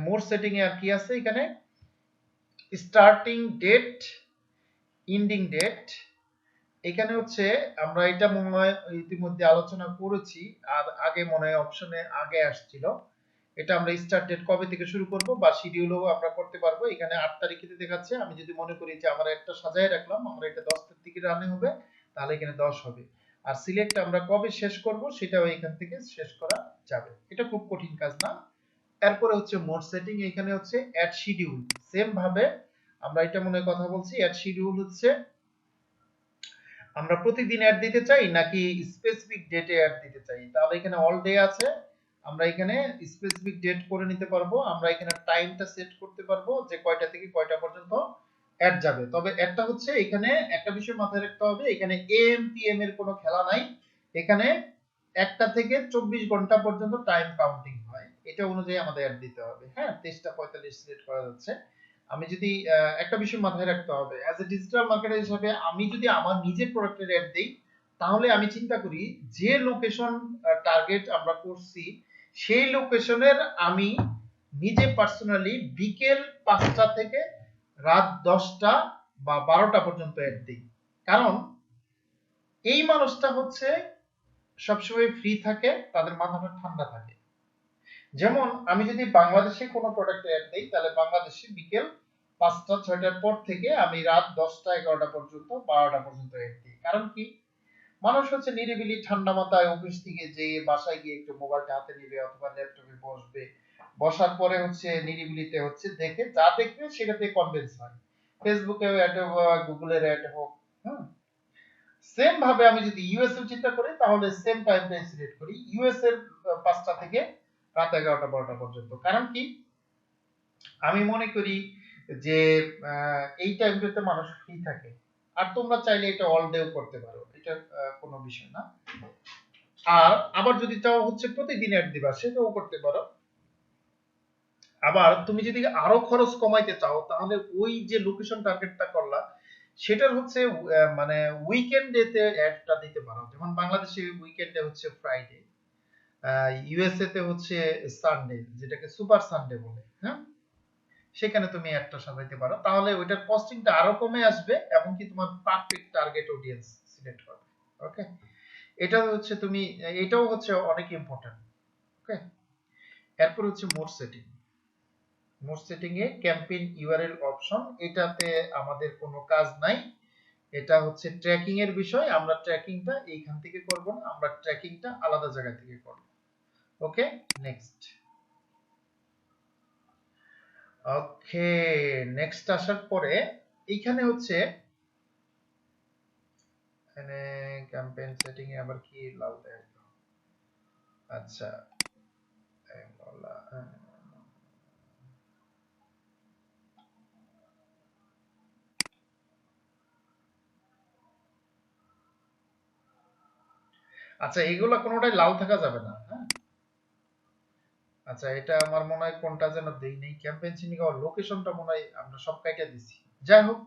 মোর সেটিং এ আর কি আছে এখানে, স্টার্টিং ডেট, এন্ডিং ডেট। এখানে হচ্ছে আমরা এটা মনে হয় ইতিমধ্যে আলোচনা করেছি, আর আগে মনে হয় অপশনে আগে আসছিল। এটা আমরা স্টার্ট ডেট কবে থেকে শুরু করব বা শিডিউলও আমরা করতে পারবো। এখানে 8 তারিখে দেখাচ্ছে, আমি যদি মনে করি যে আমরা একটা সাজায় রাখলাম, আমরা এটা 10 তারিখে রানে হবে, তাহলে এখানে 10 হবে। আর সিলেক্ট আমরা কবে শেষ করব সেটাও এখান থেকে শেষ করা যাবে, এটা খুব কঠিন কাজ না। এরপরে হচ্ছে মোড সেটিং, এখানে হচ্ছে অ্যাড শিডিউল। সেম ভাবে আমরা এটা মনে কথা বলছি, অ্যাড শিডিউল হচ্ছে আমরা প্রতিদিন অ্যাড দিতে চাই নাকি স্পেসিফিক ডেটে অ্যাড দিতে চাই। তাহলে এখানে অল ডে আছে, আমরা এখানে স্পেসিফিক ডেট করে নিতে পারবো। আমরা এখানে টাইমটা সেট করতে পারবো যে কয়টা থেকে কয়টা পর্যন্ত অ্যাড যাবে। তবে একটা হচ্ছে এখানে একটা বিষয় মাথায় রাখতে হবে, এখানে এএম পিএম এর কোনো খেলা নাই। এখানে 1টা থেকে 24 ঘন্টা পর্যন্ত টাইম কাউন্টিং হয়, এটা অনুযায়ী আমাদের অ্যাড দিতে হবে। হ্যাঁ, 23টা 45 সিলেক্ট করা যাচ্ছে। আমি যদি একটা বিষয় মাথায় রাখতে হবে, অ্যাজ এ ডিজিটাল মার্কেটার হিসেবে আমি যদি আমার নিজের প্রোডাক্টের অ্যাড দেই, তাহলে আমি চিন্তা করি যে লোকেশন টার্গেট আমরা করছি সেই লোকেশনের আমি নিজে পার্সোনালি বিকেল 5টা থেকে রাত 10টা বা 12টা পর্যন্ত অ্যাড দিই। কারণ এই মানুষটা হচ্ছে সবসময় ফ্রি থাকে, তাদের মাথাটা ঠান্ডা থাকে। যেমন আমি যদি বাংলাদেশে কোনো প্রোডাক্ট অ্যাড দেই, তাহলে বাংলাদেশে বিকেল 5টা 6টার পর থেকে আমি রাত 10টা 11টা পর্যন্ত 12টা পর্যন্ত অ্যাড দিই। কারণ কি, মানুষ হচ্ছে নিরিবিলি ঠান্ডা মাথায় অফিস থেকে যে বাসায় গিয়ে একটু মোবাইলটা হাতে নিবে অথবা ল্যাপটপে বসবে, বসার পরে হচ্ছে নিরিবিলিতে হচ্ছে দেখে যা দেখবে সেটাতে কনভিন্স হয়, ফেসবুকে অ্যাড হোক, গুগলের অ্যাড হোক। হুম, সেম ভাবে আমি যদি ইউএস এর চিন্তা করি তাহলে সেম টাইমটা সিলেক্ট করি, ইউএস এর 5টা থেকে রাত 11টা 12টা পর্যন্ত। কারণ কি, আমি মনে করি যে এই টাইমটাতে মানুষ ফ্রি থাকে। আর তোমরা চাইলে এটা অল ডেও করতে পারো, এটা কোনো বিষয় না। আর আবার যদি চাও হচ্ছে প্রতিদিন অ্যাড দিবা, সেটাও করতে পারো। আবার তুমি যদি আরো খরচ কমাইতে চাও তাহলে ওই যে লোকেশন টার্গেটটা করলা সেটার হচ্ছে মানে উইকেন্ডেতে অ্যাডটা দিতে পারো। যেমন বাংলাদেশে উইকেন্ডে হচ্ছে ফ্রাইডে, ইউএসএ তে হচ্ছে সানডে, যেটাকে সুপার সানডে বলে। হ্যাঁ, সেখানে তুমি অ্যাডটা সাজাইতে পারো, তাহলে ওইটার কস্টিংটা আরো কমে আসবে এবং কি তোমার পারফেক্ট টার্গেট অডিয়েন্স সিলেক্ট করবে। ওকে, এটা হচ্ছে তুমি, এটাও হচ্ছে অনেক ইম্পর্টেন্ট। ওকে, এরপর হচ্ছে মোড সেটিং। মোড সেটিং এ ক্যাম্পেইন ইউআরএল অপশন, এটাতে আমাদের কোনো কাজ নাই, এটা হচ্ছে ট্র্যাকিং এর বিষয়। আমরা ট্র্যাকিংটা এইখান থেকে করব না, আমরা ট্র্যাকিংটা আলাদা জায়গা থেকে করব। ওকে, নেক্সট। ওকে, নেক্সট আসার পরে এইখানে হচ্ছে এখানে ক্যাম্পেইন সেটিং এ আবার কি লাল দেয়, আচ্ছা আচ্ছা, এগুলা কোনোটাই লাল থাকা যাবে না। হ্যাঁ, আচ্ছা, এটা আমার মনে হয় কোনটা যেন দেই নেই, ক্যাম্পেইন সেটিং আর লোকেশনটা মনে হয় আমরা সব কাইটা দিছি। যাই হোক,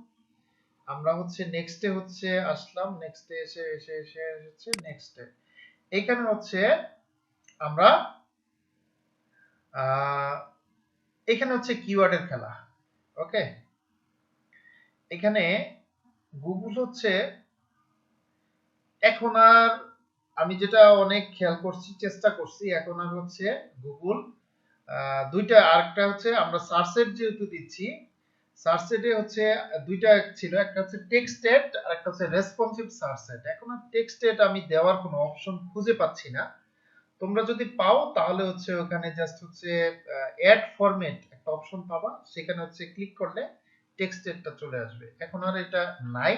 আমরা হচ্ছে নেক্সটে হচ্ছে আসলাম, নেক্সটে এসে এসে এসে হচ্ছে নেক্সটে, এখানে হচ্ছে আমরা এখানে হচ্ছে কিওয়ার্ডের খেলা। ওকে, এখানে গুগল হচ্ছে এখন আর, আমি যেটা অনেক খেয়াল করছি, চেষ্টা করছি, এখন আর হচ্ছে গুগল দুইটা, আরেকটা হচ্ছে আমরা সার্চেট যেহেতু দিচ্ছি, সার্চেটে হচ্ছে দুইটা ছিল, একটা হচ্ছে টেক্সটেড আর একটা হচ্ছে রেসপন্সিভ সার্চেট। এখন আর টেক্সটেড আমি দেওয়ার কোনো অপশন খুঁজে পাচ্ছি না। তোমরা যদি পাও তাহলে হচ্ছে ওখানে জাস্ট হচ্ছে অ্যাড ফরম্যাট একটা অপশন পাবা, সেখানে হচ্ছে ক্লিক করলে টেক্সটেডটা চলে আসবে। এখন আর এটা নাই।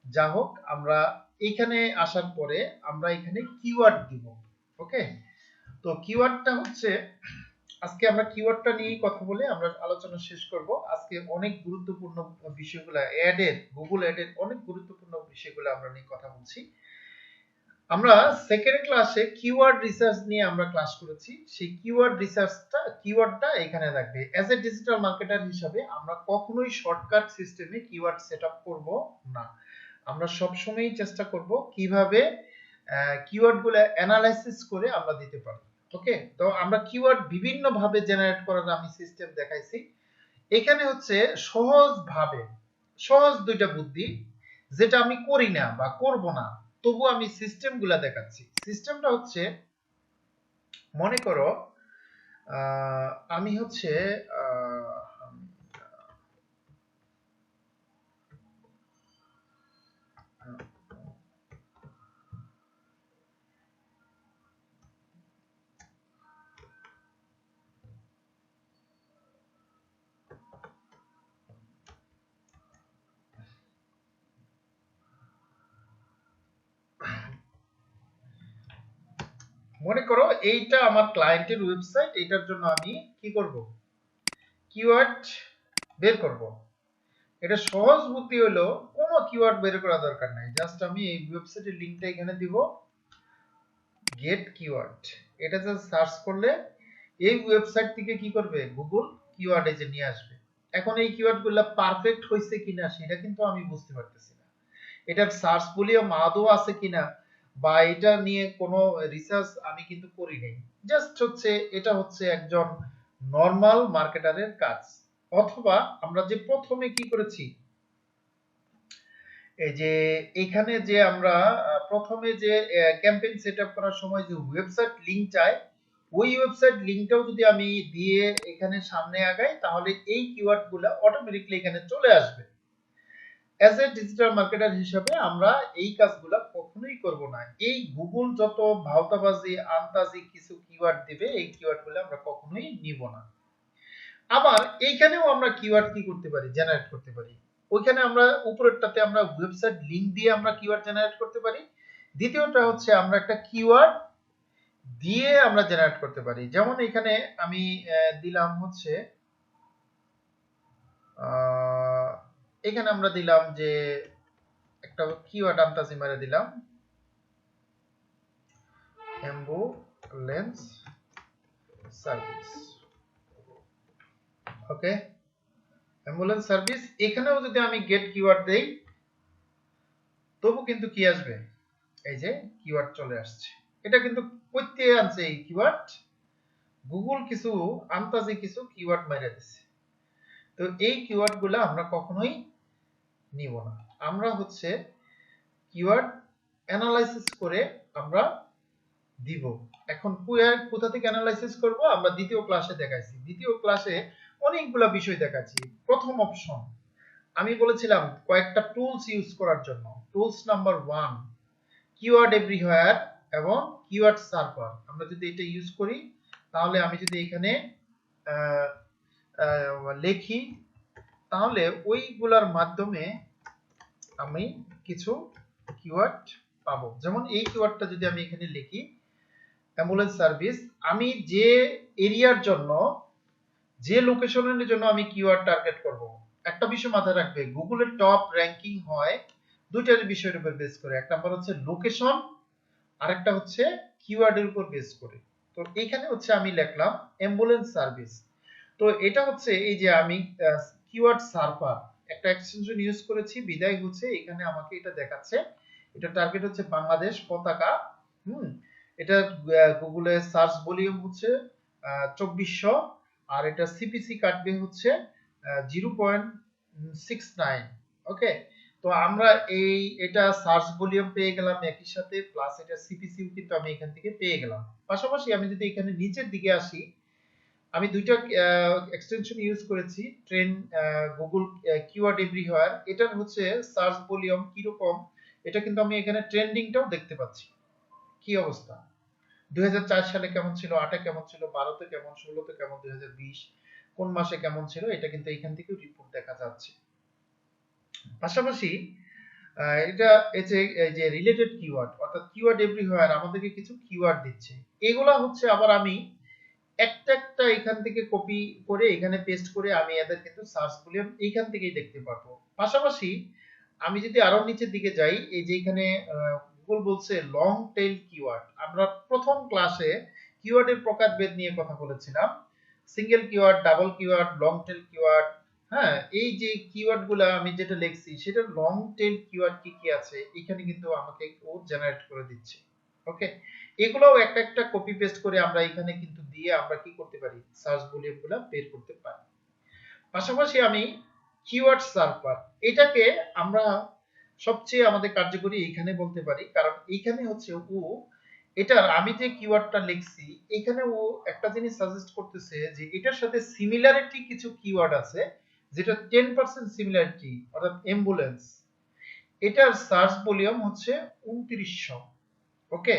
যা হোক, আমরা এইখানে আসার পরে আমরা এখানে কিওয়ার্ড দিব। ওকে, তো কিওয়ার্ডটা হচ্ছে, আজকে আমরা কিওয়ার্ডটা নিয়েই কথা বলে আমরা আলোচনা শেষ করব। আজকে অনেক গুরুত্বপূর্ণ বিষয়গুলো, অ্যাডের, গুগল অ্যাডের অনেক গুরুত্বপূর্ণ বিষয়গুলো আমরা নিয়ে কথা বলছি। আমরা সেকেন্ড ক্লাসে কিওয়ার্ড রিসার্চ নিয়ে আমরা ক্লাস করেছি, সেই কিওয়ার্ড রিসার্চটা, কিওয়ার্ডটা এখানে রাখবে। অ্যাজ এ ডিজিটাল মার্কেটার হিসাবে আমরা কখনোই শর্টকাট সিস্টেমে কিওয়ার্ড সেটআপ করব না। আমরা সবসময়ই চেষ্টা করব কিভাবে কিওয়ার্ডগুলো অ্যানালাইসিস করে আমরা দিতে পারি। ওকে, তো আমরা কিওয়ার্ড বিভিন্ন ভাবে জেনারেট করার আমি সিস্টেম দেখাইছি। এখানে হচ্ছে সহজ ভাবে, সহজ দুইটা বুদ্ধি, যেটা আমি করি না বা করব না, তবু আমি সিস্টেমগুলো দেখাচ্ছি। সিস্টেমটা হচ্ছে, মনে করো আমি হচ্ছে মনে করো এইটা আমার ক্লায়েন্টের ওয়েবসাইট, এটার জন্য আমি কি করব, কিওয়ার্ড বের করব। এটা সহজ বুদ্ধি হলো, কোনো কিওয়ার্ড বের করা দরকার নাই, জাস্ট আমি এই ওয়েবসাইটের লিংকটা এখানে দিব, গেট কিওয়ার্ড, এটা জাস্ট সার্চ করলে এই ওয়েবসাইট থেকে কি করবে, গুগল কিওয়ার্ড এজে নিয়ে আসবে। এখন এই কিওয়ার্ডগুলো পারফেক্ট হয়েছে কিনা সেটা কিন্তু আমি বুঝতে পারতেছি না, এটার সার্চ বলিও মাদও আছে কিনা, বা এটা নিয়ে কোনো রিসার্চ আমি কিন্তু করি নাই। জাস্ট হচ্ছে এটা হচ্ছে একজন নরমাল মার্কেটারের কাজ। অথবা আমরা যে প্রথমে কি করেছি, এই যে এখানে যে আমরা প্রথমে যে ক্যাম্পেইন সেটআপ করার সময় যে ওয়েবসাইট লিংক চাই, ওই ওয়েবসাইট লিংকটাও যদি আমি দিয়ে এখানে সামনে আগাই তাহলে এই কিওয়ার্ডগুলো অটোমেটিক্যালি এখানে চলে আসবে। অ্যাজ এ ডিজিটাল মার্কেটার হিসেবে আমরা এই কাজগুলো কখনোই করব না। এই গুগল যত ভাওতাবাজি আন্তাজি কিছু কিওয়ার্ড দিবে, এই কিওয়ার্ডগুলো আমরা কখনোই নিব না। আবার এইখানেও আমরা কিওয়ার্ড কি করতে পারি, জেনারেট করতে পারি। ওইখানে আমরা উপরেরটাতে আমরা ওয়েবসাইট লিংক দিয়ে আমরা কিওয়ার্ড জেনারেট করতে পারি। দ্বিতীয়টা হচ্ছে আমরা একটা কিওয়ার্ড দিয়ে আমরা জেনারেট করতে পারি। যেমন এখানে আমি দিলাম হচ্ছে এখানে আমরা দিলাম যে একটা কিওয়ার্ড আন্তাজি মারে দিলাম অ্যাম্বুলেন্স সার্ভিস। ওকে, অ্যাম্বুলেন্স সার্ভিস। এখানেও যদি আমি গেট কিওয়ার্ড দেই তবু কিন্তু কি আসবে, এই যে কিওয়ার্ড চলে আসছে। এটা কিন্তু কইতে আনছে এই কিওয়ার্ড, গুগল কিছু আন্তাজি কিছু কিওয়ার্ড মেরে দিছে। তো এই কিওয়ার্ড গুলো আমরা কখনোই নিব না। আমরা হচ্ছে কিওয়ার্ড অ্যানালাইসিস করে আমরা দিব। এখন কোথা থেকে অ্যানালাইসিস করব আমরা দ্বিতীয় ক্লাসে দেখাইছি। দ্বিতীয় ক্লাসে অনেকগুলা বিষয় দেখাচ্ছি। প্রথম অপশন আমি বলেছিলাম কয়েকটা টুলস ইউজ করার জন্য। টুলস নাম্বার 1 কিওয়ার্ড এভরিহোয়ার এবং কিওয়ার্ড সার্ভার। আমরা যদি এটা ইউজ করি তাহলে আমি যদি এখানে লিখি তাহলে ওইগুলার মাধ্যমে আমি কিছু কিওয়ার্ড পাবো। যেমন এই কিওয়ার্ডটা যদি আমি এখানে লিখি অ্যাম্বুলেন্স সার্ভিস, আমি যে এরিয়ার জন্য যে লোকেশনের জন্য আমি কিওয়ার্ড টার্গেট করব, একটা বিষয় মাথায় রাখবে, গুগলের টপ র‍্যাঙ্কিং হয় দুইটার বিষয়ের উপর বেস করে। একটা নাম্বার হচ্ছে লোকেশন, আরেকটা হচ্ছে কিওয়ার্ডের উপর বেস করে। তো এখানে হচ্ছে আমি লিখলাম অ্যাম্বুলেন্স সার্ভিস। তো এটা হচ্ছে এই যে আমি কিওয়ার্ড সার্ভার একটা এক্সটেনশন ইউজ করেছি, বিদায় হচ্ছে এখানে আমাকে এটা দেখাচ্ছে। এটা টার্গেট হচ্ছে বাংলাদেশ পতাকা। এটা গুগলে সার্চ ভলিউম হচ্ছে 2400 আর এটা সিপিসি কাটবে হচ্ছে 0.69। ওকে, তো আমরা এটা সার্চ ভলিউম পেয়ে গেলাম একই সাথে, প্লাস এটা সিপিসিও কিন্তু আমি এখান থেকে পেয়ে গেলাম। পাশাপাশি আমি যদি এখানে নিচের দিকে আসি, আমি দুইটা এক্সটেনশন ইউজ করেছি, ট্রেন গুগল কিওয়ার্ড এভরিহোয়ার। এটার হচ্ছে সার্চ ভলিউম কি রকম, এটা কিন্তু আমি এখানে ট্রেন্ডিংটাও দেখতে পাচ্ছি। কি অবস্থা 2004 সালে কেমন ছিল, 8 এ কেমন ছিল, 12 তে কেমন, 16 তে কেমন, 2020 কোন মাসে কেমন ছিল, এটা কিন্তু এখান থেকেও রিপোর্ট দেখা যাচ্ছে। পাশাপাশি এটা এই যে রিলেটেড কিওয়ার্ড অর্থাৎ কিওয়ার্ড এভরিহোয়ার আমাদেরকে কিছু কিওয়ার্ড দিচ্ছে। এগুলা হচ্ছে আবার আমি একটা একটা এখান থেকে কপি করে এখানে পেস্ট করে আমি এদের কিন্তু সার্চ ভলিউম এইখান থেকেই দেখতে পারবো। পাশাপাশি আমি যদি আরো নিচের দিকে যাই, এই যে এখানে গুগল বলছে লং টেইল কিওয়ার্ড। আমরা প্রথম ক্লাসে কিওয়ার্ডের প্রকারভেদ নিয়ে কথা বলেছিলাম, single keyword, double keyword, long tail keyword. হ্যাঁ, এই যে কিওয়ার্ড গুলা আমি যেটা লিখছি সেটা লং টেইল কিওয়ার্ড কি কি আছে এখানে কিন্তু আমাকে ও জেনারেট করে দিচ্ছে। ওকে, এগুলোও একটা একটা কপি পেস্ট করে আমরা এখানে কিন্তু দিয়ে আমরা কি করতে পারি, সার্চ ভলিউম গুলা বের করতে পারি। পাশাপাশি আমি কিওয়ার্ড সার্ভার, এটাকে আমরা সবচেয়ে আমাদের কার্যকরী এইখানে বলতে পারি, কারণ এইখানে হচ্ছে ও এটার আমি যে কিওয়ার্ডটা লিখছি এখানে ও একটা জিনিস সাজেস্ট করতেছে যে এটার সাথে সিমিলারিটি কিছু কিওয়ার্ড আছে, যেটা 10% সিমিলারিটি অর্থাৎ অ্যাম্বুলেন্স, এটার সার্চ ভলিউম হচ্ছে 2900। ওকে,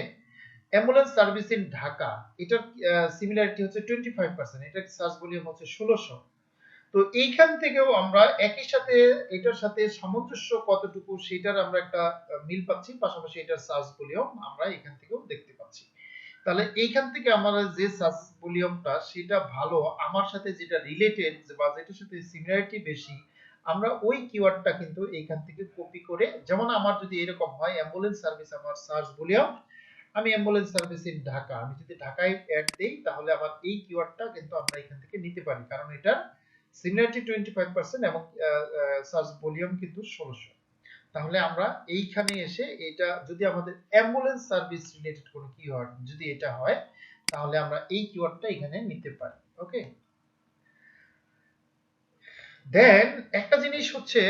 অ্যাম্বুলেন্স সার্ভিস ইন ঢাকা, এটার সিমিলারিটি হচ্ছে 25%, এটার সার্চ ভলিউম হচ্ছে 1600। তো এইখান থেকেও আমরা একই সাথে এটার সাথে সামঞ্জস্য কতটুকু সেটার আমরা একটা মিল পাচ্ছি। পাশাপাশি এটার সার্চ ভলিউম আমরা এখান থেকেও দেখতে পাচ্ছি। তাহলে এইখান থেকে আমরা যে সার্চ ভলিউমটা সেটা ভালো, আমার সাথে যেটা রিলেটেড বা যেটার সাথে সিমিলারিটি বেশি, আমরা ওই কিওয়ার্ডটা কিন্তু এইখান থেকে কপি করে, যেমন আমার যদি এরকম হয় অ্যাম্বুলেন্স সার্ভিস আমার সার্চ ভলিউম, আমি অ্যাম্বুলেন্স সার্ভিস ইন ঢাকা, আমি যদি ঢাকায় অ্যাড দেই তাহলে আমার এই কিওয়ার্ডটা কিন্তু আমরা এখান থেকে নিতে পারি, কারণ এটা সিমিলারিটি 25% এবং সার্চ ভলিউম কিন্তু 1600। তাহলে আমরা এইখানে এসে এটা যদি আমাদের অ্যাম্বুলেন্স সার্ভিস রিলেটেড কোনো কিওয়ার্ড যদি এটা হয় তাহলে আমরা এই কিওয়ার্ডটা এখানে নিতে পারি। ওকে, দেন একটা জিনিস হচ্ছে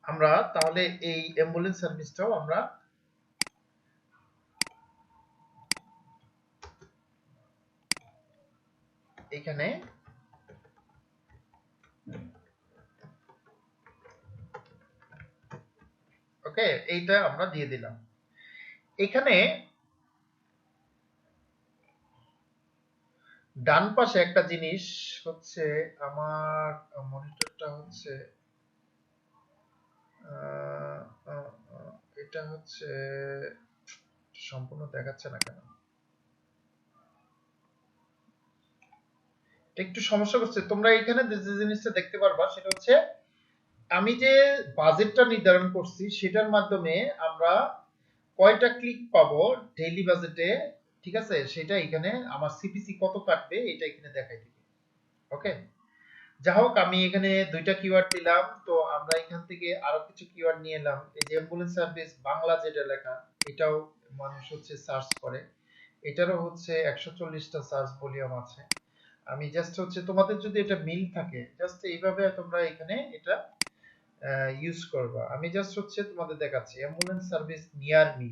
আমরা তাহলে এই অ্যাম্বুলেন্স সার্ভিসটাও আমরা এখানে ওকে, এইটা আমরা দিয়ে দিলাম। এখানে ডান পাশে একটা জিনিস হচ্ছে, আমার মনিটরটা হচ্ছে এটা হচ্ছে সম্পূর্ণ দেখাচ্ছে না কেন, একটু সমস্যা করছে। তোমরা এখানে যে জিনিসটা দেখতে পারবা সেটা হচ্ছে আমি যে বাজেটটা নির্ধারণ করছি সেটার মাধ্যমে আমরা কয়টা ক্লিক পাবো ডেইলি বাজেটে, ঠিক আছে, সেটা এখানে আমার সিপিসি কত কাটবে এটা এখানে দেখাই দিবে। ওকে, যা হোক আমি এখানে দুইটা কিওয়ার্ড দিলাম, তো আমরা এখান থেকে আরো কিছু কিওয়ার্ড নিয়ে এলাম। এই যে অ্যাম্বুলেন্স সার্ভিস বাংলা যেটা লেখা, এটাও মানুষ হচ্ছে সার্চ করে, এটারও হচ্ছে 140টা সার্চ ভলিউম আছে। আমি জাস্ট হচ্ছে তোমাদের যদি এটা মিল থাকে জাস্ট এইভাবে তোমরা এখানে এটা ইউজ করবা। আমি জাস্ট হচ্ছে তোমাদের দেখাচ্ছি অ্যাম্বুলেন্স সার্ভিস নিয়ার মি,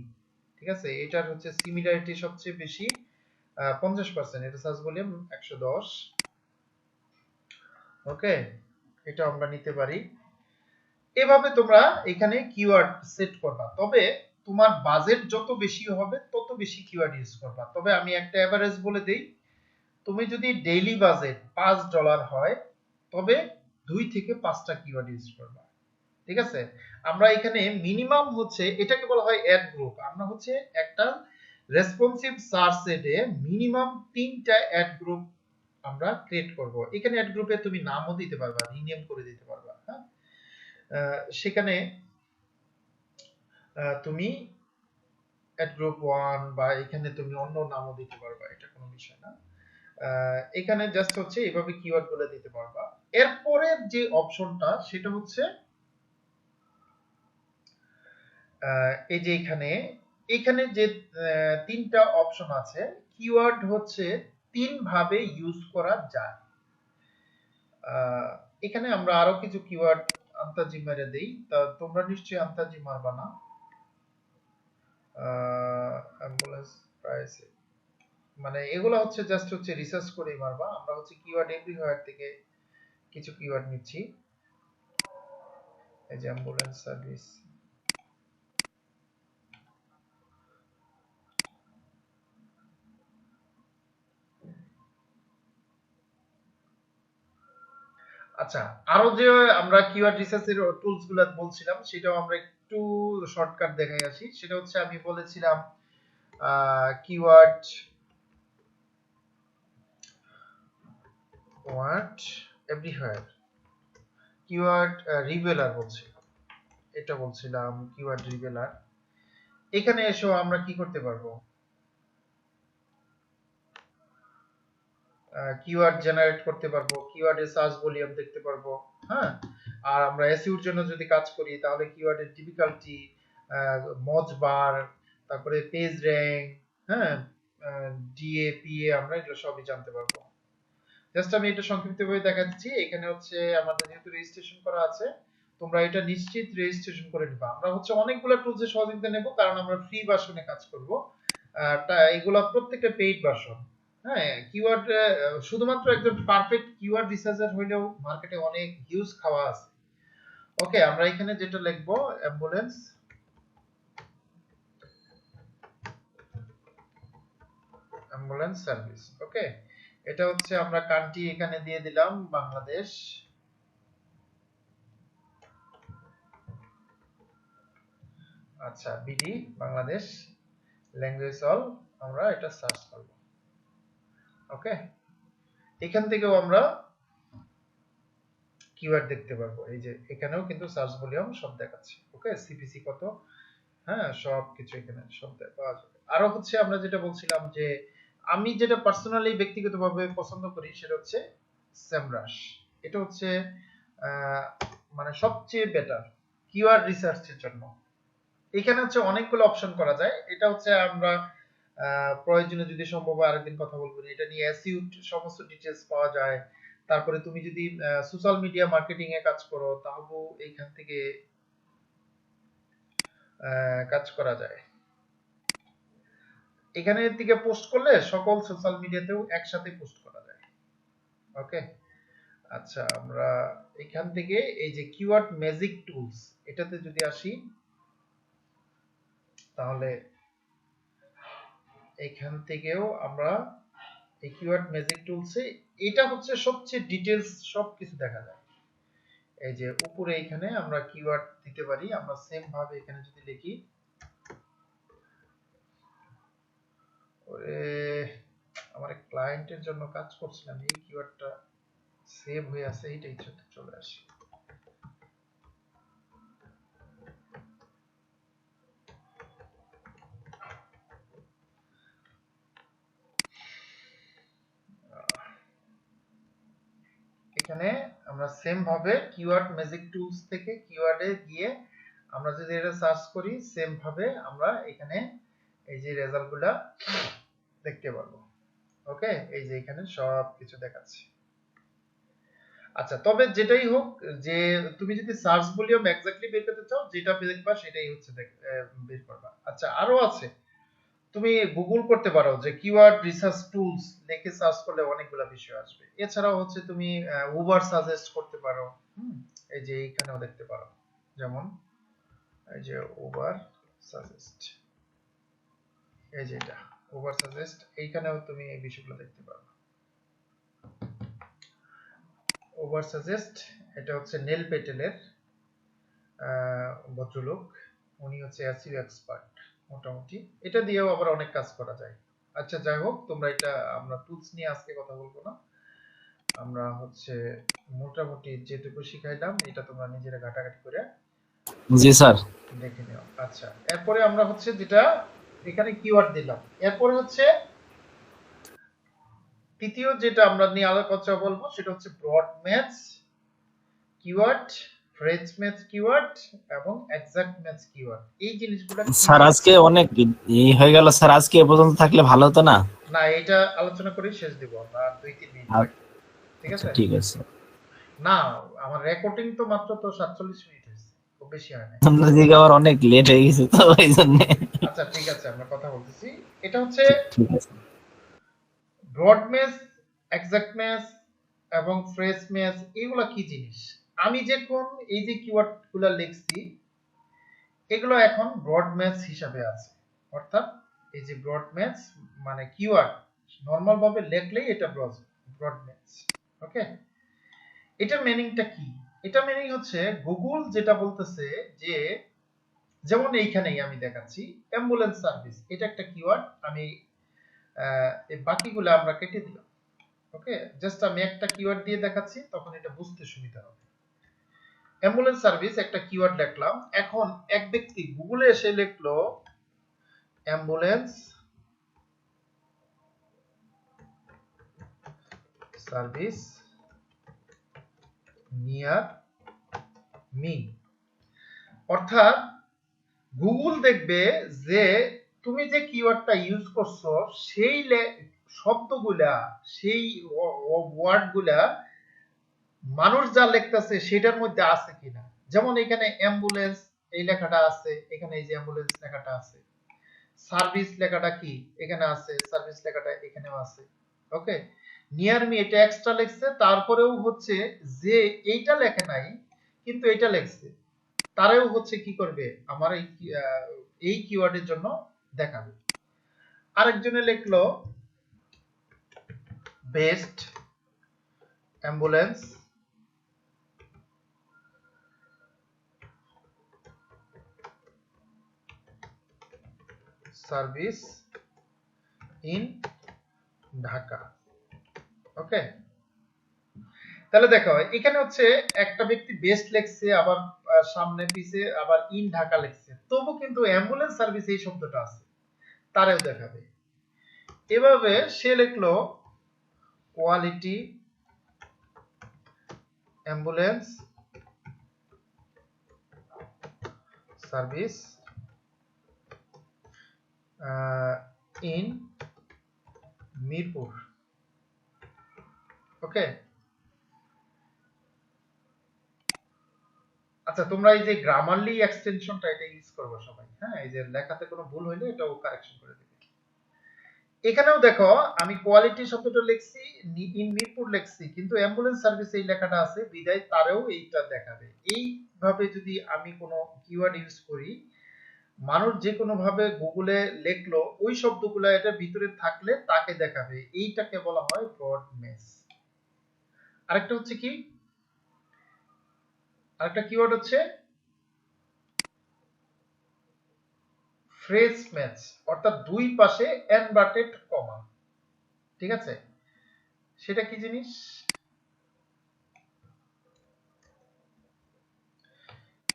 ঠিক আছে, এটার হচ্ছে সিমিলারিটি সবচেয়ে বেশি 50%, এটা সার্চ ভলিউম 110। ওকে, এটা আমরা নিতে পারি। এভাবে তোমরা এখানে কিওয়ার্ড সেট করবা, তবে তোমার বাজেট যত বেশি হবে তত বেশি কিওয়ার্ড ইউজ করবা। তবে আমি একটা এভারেজ বলে দেই, তুমি যদি ডেইলি বাজেট $5 হয় তবে 2 থেকে 5টা কিওয়ার্ড ইউজ করবা, ঠিক আছে। আমরা এখানে মিনিমাম হচ্ছে, এটাকে বলা হয় অ্যাড গ্রুপ, আমরা হচ্ছে একটা রেসপন্সিভ সার্চ সেটে মিনিমাম 3টা অ্যাড গ্রুপ আমরা ক্রিয়েট করব। এখানে অ্যাড গ্রুপে তুমি নামও দিতে পারবা, রিনেম করে দিতে পারবা, হ্যাঁ। সেখানে তুমি অ্যাড গ্রুপ 1 বা এখানে তুমি অন্য নামও দিতে পারবা, এটা কোনো বিষয় না। এখানে জাস্ট হচ্ছে এইভাবে কিওয়ার্ড গুলো দিতে পারবা। এরপরে যে অপশনটা সেটা হচ্ছে এই যে এখানে যে 3টা অপশন আছে, কিওয়ার্ড হচ্ছে 3 ভাবে ইউজ করা যায়। এখানে আমরা আরো কিছু কিওয়ার্ড আন্তাজি মেরে দেই, তা তোমরা নিশ্চয়ই আন্তাজি মারবা না। অ্যাম্বুলেন্স প্রাইস, মানে এগুলো হচ্ছে জাস্ট হচ্ছে রিসার্চ করেই মারবা। আমরা হচ্ছে কিওয়ার্ড এভরিহোয়ার থেকে কিছু কিওয়ার্ড নিচ্ছি, এই যে অ্যাম্বুলেন্স সার্ভিস। আচ্ছা, আরো যে আমরা কিওয়ার্ড রিসার্চের টুলস গুলো বলছিলাম সেটাও আমরা একটু শর্টকাট দেখাই আসি। সেটা হচ্ছে আমি বলেছিলাম কিওয়ার্ড ওয়ার্ড এভরিহোয়ার, কিওয়ার্ড রিভেলার বলছিলাম, এটা বলছিলাম কিওয়ার্ড রিভেলার। এখানে এসেও আমরা কি করতে পারবো, কিওয়ার্ড জেনারেট করতে পারবো, কিওয়ার্ডের সার্চ ভলিউম দেখতে পারবো, হ্যাঁ। আর আমরা এসইওর জন্য যদি কাজ করি তাহলে কিওয়ার্ডের ডিফিকাল্টি, মজ বার, তারপরে পেজ র‍্যাঙ্ক, হ্যাঁ, ডিএ পিএ, আমরা এগুলো সবই জানতে পারবো। জাস্ট আমি এটা সংক্ষিপ্তভাবে দেখাচ্ছি। এখানে হচ্ছে আমাদের যেহেতু রেজিস্ট্রেশন করা আছে, তোমরা এটা নিশ্চিত রেজিস্ট্রেশন করে নিবা। আমরা হচ্ছে অনেকগুলো টুলসের সহযোগিতা নেব কারণ আমরা ফ্রি ভার্সনে কাজ করব। এগুলো প্রত্যেকটা পেইড ভার্সন। হ্যাঁ, কিওয়ার্ড শুধুমাত্র একজন পারফেক্ট কিওয়ার্ড রিসার্চার হইলেও মার্কেটে অনেক হিউজ খাওয়া আছে। ওকে, আমরা এখানে যেটা লিখব অ্যাম্বুলেন্স সার্ভিস। ওকে, এটা হচ্ছে আমরা কান্ট্রি এখানে দিয়ে দিলাম বাংলাদেশ। আচ্ছা, বিডি বাংলাদেশ, ল্যাঙ্গুয়েজ অল, আমরা এটা সার্চ করব। ওকে, এখান থেকেও আমরা কিওয়ার্ড দেখতে পারবো। এই যে এখানেও কিন্তু সার্চ ভলিউম সব দেখাচ্ছে। ওকে, সিপিসি কত, হ্যাঁ, সব কিছু এখানে সব পাওয়া যাবে। আরো হচ্ছে আমরা যেটা বলছিলাম যে আমি যেটা পার্সোনালি ব্যক্তিগতভাবে পছন্দ করি সেটা হচ্ছে সেমরাশ। এটা হচ্ছে মানে সবচেয়ে বেটার কিওয়ার্ড রিসার্চের জন্য। এখানে হচ্ছে অনেকগুলো অপশন করা যায়। এটা হচ্ছে আমরা প্রয়োজনে যদি সম্ভব হয় আরেকদিন কথা বলবো। এটা নিয়ে এসইও সমস্ত ডিটেইলস পাওয়া যায়। তারপরে তুমি যদি সোশ্যাল মিডিয়া মার্কেটিং এ কাজ করো তাহলে এইখান থেকে কাজ করা যায়। এখানে থেকে পোস্ট করলে সকল সোশ্যাল মিডিয়াতেও একসাথে পোস্ট করা যায়। ওকে, আচ্ছা, আমরা এখান থেকে এই যে কিওয়ার্ড ম্যাজিক টুলস এটাতে যদি আসি, তাহলে এখান থেকেও আমরা এই কিওয়ার্ড ম্যাজিক টুলসে এটা হচ্ছে সবচেয়ে ডিটেইলস সবকিছু দেখা যায়। এই যে উপরে এখানে আমরা কিওয়ার্ড দিতে পারি, আমরা সেম ভাবে এখানে যদি লিখি, ওরে আমার ক্লায়েন্টের জন্য কাজ করছিলাম, এই কিওয়ার্ডটা সেভ হয়ে আছে, এইটাই চলে আসে। এখানে আমরা সেম ভাবে কিওয়ার্ড ম্যাজিক টুলস থেকে কিওয়ার্ডে গিয়ে আমরা যদি এটা সার্চ করি, সেম ভাবে আমরা এখানে এই যে রেজাল্টগুলো দেখতে পারবো। ওকে, এই যে এখানে সব কিছু দেখাচ্ছে। আচ্ছা, তবে যেটাই হোক, যে তুমি যদি সার্চ ভলিউম এক্স্যাক্টলি বের করতে চাও, যেটা দেখবা সেটাই হচ্ছে বের করবা। আচ্ছা, আরো আছে, তুমি গুগল করতে পারো যে কিওয়ার্ড রিসার্চ টুলস লিখে সার্চ করলে অনেকগুলো বিষয় আসবে। এছাড়াও হচ্ছে তুমি উবার সাজেস্ট করতে পারো। এই যে এইখানেও দেখতে পারো, যেমন এই যে উবার সাজেস্ট, এই যে এটা উবার সাজেস্ট, এইখানেও তুমি এই বিষয়গুলো দেখতে পারো। উবার সাজেস্ট, এটা হচ্ছে নেল পেটেলের ভদ্রলোক, উনি হচ্ছে এসইও এক্সপার্ট মোটামুটি, এটা দিয়েও আবার অনেক কাজ করা যায়। আচ্ছা, যাই হোক, তোমরা এটা, আমরা টুলস নিয়ে আজকে কথা বলবো না, আমরা হচ্ছে মোটামুটি যেটুকু শিখাইলাম এটা তোমরা নিজেরা ঘাটাঘাটি করে জি স্যার। দেখে নিও। আচ্ছা, এরপরে আমরা হচ্ছে যেটা এখানে কিওয়ার্ড দিলাম, এরপরে হচ্ছে তৃতীয় যেটা আমরা নিয়ে আলোচনা বলবো সেটা হচ্ছে broad match keyword, phrase match keyword এবং এক্সাক্ট ম্যাচ কিওয়ার্ড। এই জিনিসগুলো স্যার আজকে অনেক এই হয়ে গেল স্যার, আজকে এ পর্যন্ত থাকলে ভালো হতো না? না, এটা আলোচনা করে শেষ দিব আমরা, 2-3 মিনিট বাকি। ঠিক আছে, ঠিক আছে। না আমার রেকর্ডিং তো মাত্র তো 47 মিনিট হয়েছে, খুব বেশি হয় না। আপনার দিকে আবার অনেক লেট হয়ে গেছে তো এই জন্য। আচ্ছা, ঠিক আছে, আমরা কথা বলতেছি। এটা হচ্ছে ঠিক আছে ব্রড ম্যাচ, এক্সাক্ট ম্যাচ এবং ফ্রেজ ম্যাচ, এগুলা কি জিনিস? আমি যখন এই যে কিওয়ার্ড গুলা লিখছি, এগুলো এখন ব্রড ম্যাচ হিসাবে আছে। অর্থাৎ এই যে ব্রড ম্যাচ মানে কিওয়ার্ড নরমাল ভাবে লিখলেই এটা ব্রড ম্যাচ। ওকে, এটা মিনিংটা কি? এটা মিনিং হচ্ছে গুগল যেটা বলতেছে যে, যেমন এইখানেই আমি দেখাচ্ছি অ্যাম্বুলেন্স সার্ভিস, এটা একটা কিওয়ার্ড, আমি এই বাকিগুলো আমরা কেটে দিলাম। ওকে, জাস্ট আমি একটা কিওয়ার্ড দিয়ে দেখাচ্ছি, তখন এটা বুঝতে সুবিধা হবে। অ্যাম্বুলেন্স সার্ভিস একটা কিওয়ার্ড লিখলাম, এখন এক ব্যক্তি গুগলে এসে লিখলো অ্যাম্বুলেন্স সার্ভিস নিয়ার মি, অর্থাৎ গুগল দেখবে যে তুমি যে কিওয়ার্ডটা ইউজ করছো সেই শব্দগুলা, সেই ওয়ার্ডগুলা মানুষ যা লিখতেছে সেটার মধ্যে আছে কিনা। যেমন এখানে অ্যাম্বুলেন্স এই লেখাটা আছে, এখানে এই যে অ্যাম্বুলেন্স লেখাটা আছে, সার্ভিস লেখাটা কি এখানে আছে, সার্ভিস লেখাটা এখানেও আছে। ওকে, নিয়ার মি এটা এক্সট্রা লিখছে, তারপরেও হচ্ছে যে এইটা লেখে নাই কিন্তু এটা লিখছে, তারেও হচ্ছে কি করবে, আমার এই কিওয়ার্ডের জন্য দেখাবে। আরেকজনে লিখলো best ambulance service in Dhaka. Okay, তাহলে দেখো এখানে হচ্ছে একটা ব্যক্তি বেস্ট লিখছে, আবার সামনে পিছে আবার ইন ঢাকা লিখছে, তবু কিন্তু অ্যাম্বুলেন্স সার্ভিস এই শব্দটা আছে, তারেও দেখাবে। এভাবে সে লিখলো quality ambulance service in Mirpur. Okay, আচ্ছা, তোমরা এই যে গ্রামারলি এক্সটেনশনটা এটা ইউজ করবে সবাই, হ্যাঁ, এই যে লেখাতে কোনো ভুল হইলে এটাও কারেকশন করে দিবে। এখানেও দেখো আমি কোয়ালিটি শব্দটা লিখছি, ইন মিরপুর লিখছি, কিন্তু অ্যাম্বুলেন্স সার্ভিস এই লেখাটা আছে বিদায় তারেও এইটা দেখাবে। এইভাবে যদি আমি কোনো কিওয়ার্ড ইউজ করি, মানুষ যে কোনো ভাবে গুগলে লিখলো ওই শব্দগুলো এটার ভিতরে থাকলে তাকে দেখাবে, এইটাকে বলা হয় ব্রড মেশ। আরেকটা হচ্ছে কি, আরেকটা কিওয়ার্ড হচ্ছে ফ্রেজ ম্যাচ, অর্থাৎ দুই পাশে ইনভার্টেড কমা। ঠিক আছে, সেটা কি জিনিস?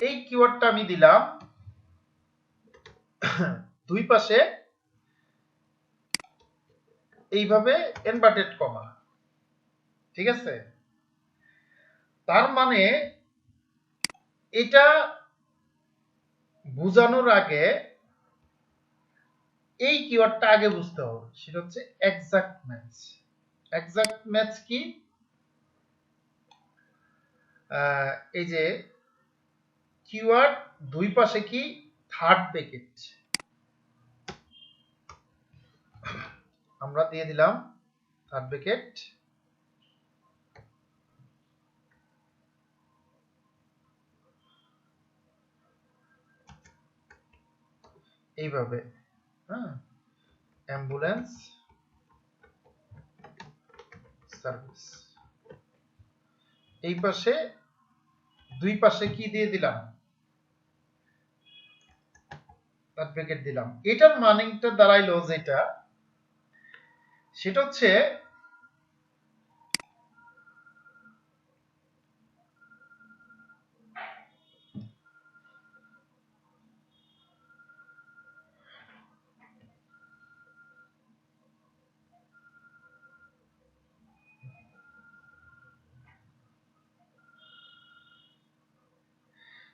এই কিওয়ার্ডটা আমি দিলাম দুই পাশে এইভাবে ইনভার্টেড কমা। ঠিক আছে, তার মানে এটা বোঝানোর আগে এই কিওয়ার্ডটা আগে বুঝতে হবে, সেটা হচ্ছে এক্সাক্ট ম্যাচ। এক্সাক্ট ম্যাচ কি? এই যে কিওয়ার্ড দুই পাশে কি থার্ড ব্র্যাকেট, আমরা দিয়ে দিলাম থার্ড ব্র্যাকেট, এইভাবে। হ্যাঁ, অ্যাম্বুলেন্স সার্ভিস, এই পাশে দুই পাশে কি দিয়ে দিলাম, থার্ড ব্র্যাকেট দিলাম। এটার মানেটা দাঁড়াইলো যেটা, সেটা হচ্ছে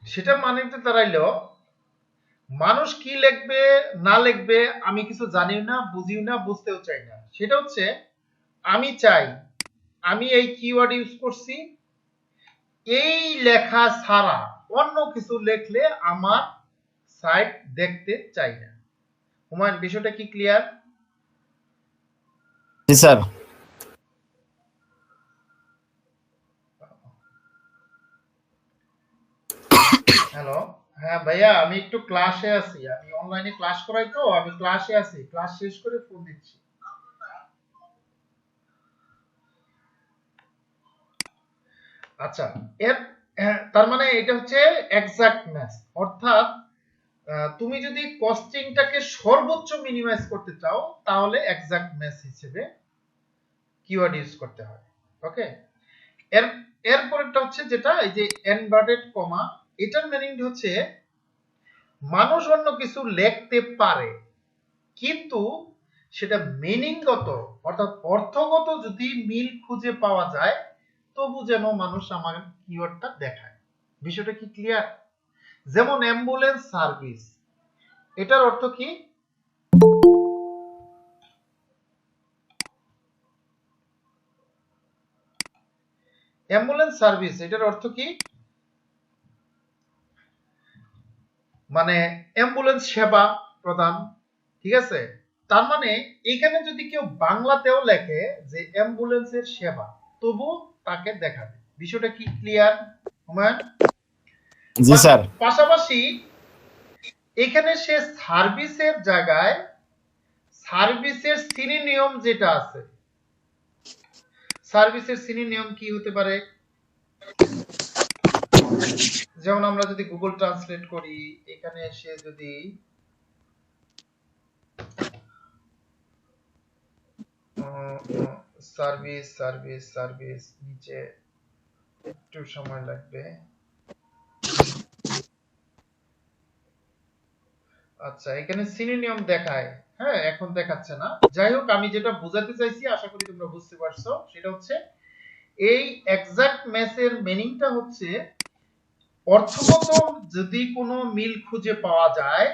সেটা মানেটা দাঁড়াইলো মানুষ কি লিখবে না লিখবে আমি কিছু জানিও না, বুঝিও না, বুঝতেও চাই না। সেটা হচ্ছে আমি চাই, আমি এই কিওয়ার্ড ইউজ করছি, এই লেখা ছাড়া অন্য কিছু লিখলে আমার সাইট দেখতে চাই না। হুমায়ুন, বিষয়টা কি ক্লিয়ার? জি স্যার। হ্যালো, হ্যাঁ ভাইয়া, আমি একটু ক্লাসে আছি, আমি অনলাইনে ক্লাস করাই তো, আমি ক্লাসে আছি, ক্লাস শেষ করে ফোন দিচ্ছি। আচ্ছা, এর তার মানে এটা হচ্ছে এক্সাক্ট ম্যাচ, অর্থাৎ তুমি যদি কস্টিংটাকে সর্বোচ্চ মিনিমাইজ করতে চাও তাহলে এক্সাক্ট ম্যাচ হিসেবে কিওয়ার্ড ইউজ করতে হয়। ওকে, এর এরপরটা হচ্ছে যেটা এই যে ইনভার্টেড কমা, এটার মিনিং হচ্ছে মানুষ অন্য কিছু লিখতে পারে কিন্তু সেটা মিনিংগত অর্থাৎ অর্থগত যদি মিল খুঁজে পাওয়া যায় তবু যেন মানুষ আমার কিওয়ার্ডটা দেখায়। বিষয়টা কি ক্লিয়ার? যেমন অ্যাম্বুলেন্স সার্ভিস, এটার অর্থ কি? অ্যাম্বুলেন্স সার্ভিস এটার অর্থ কি? মানে অ্যাম্বুলেন্স সেবা প্রদান। ঠিক আছে, তার মানে এখানে যদি কেউ বাংলাতেও লেখে যে অ্যাম্বুলেন্সের সেবা তবু তাকে দেখাবে। বিষয়টা কি ক্লিয়ার হুমায়ুন? জি স্যার। পাশাপাশি এখানে সে সার্ভিসের জায়গায় সার্ভিসের সিনোনিম যেটা আছে, সার্ভিসের সিনোনিম কি হতে পারে? যেমন আমরা যদি গুগল ট্রান্সলেট করি, এখানে এসে যদি সার্ভিস সার্ভিস সার্ভিস নিচে একটু সময় লাগবে। আচ্ছা, এখানে সিনোনিম দেখায়, হ্যাঁ এখন দেখাচ্ছে না। যাই হোক, আমি যেটা বোঝাতে চাইছি আশা করি তোমরা বুঝতে পারছো, সেটা হচ্ছে এই এক্সাক্ট ম্যাচের মিনিংটা হচ্ছে অর্থগত যদি কোনো মিল খুঁজে পাওয়া যায়,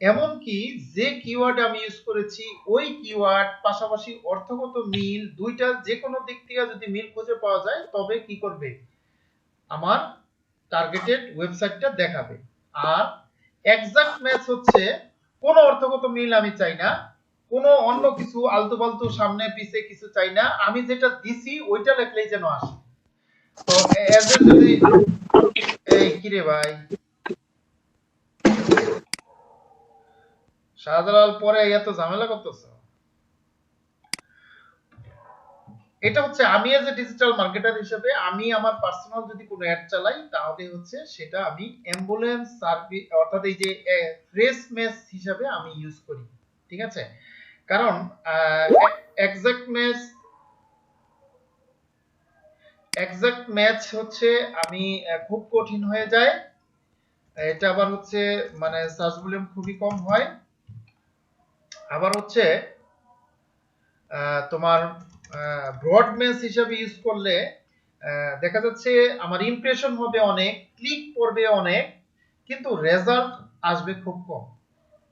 এমনকি যে কিওয়ার্ড আমি ইউজ করেছি ওই কিওয়ার্ড পাশাপাশি অর্থগত মিল দুইটা যে কোনো দিক থেকে যদি মিল খুঁজে পাওয়া যায় তবে কি করবে, আমার টার্গেটেড ওয়েবসাইটটা দেখাবে। আর এক্সাক্ট ম্যাচ হচ্ছে কোনো অর্থগত মিল আমি চাই না, কোনো অন্য কিছু আলতু ফালতু সামনে পিছে কিছু চাই না, আমি যেটা দিছি ওইটা লেখলেই যেন আসে। তো এজ যদি এই কিরে ভাই শাহজালাল পরে এত ঝামেলা করতেছো। এটা হচ্ছে আমি এজ এ ডিজিটাল মার্কেটার হিসেবে আমি আমার পার্সোনাল যদি কোনো অ্যাড চালাই তাহলে হচ্ছে সেটা আমি অ্যাম্বুলেন্স সার্ভিস অর্থাৎ এই যে ফ্রেশ মেস হিসাবে আমি ইউজ করি, ঠিক আছে? কারণ এক্সাক্ট ম্যাচ হচ্ছে আমি খুব কঠিন হয়ে যায়, এটা আবার হচ্ছে মানে সার্চ ভলিউম খুবই কম হয়, আবার হচ্ছে তোমার ব্রড মেস হিসাবে ইউজ করলে দেখা যাচ্ছে আমার ইমপ্রেশন হবে অনেক, ক্লিক পড়বে অনেক, কিন্তু রেজাল্ট আসবে খুব কম,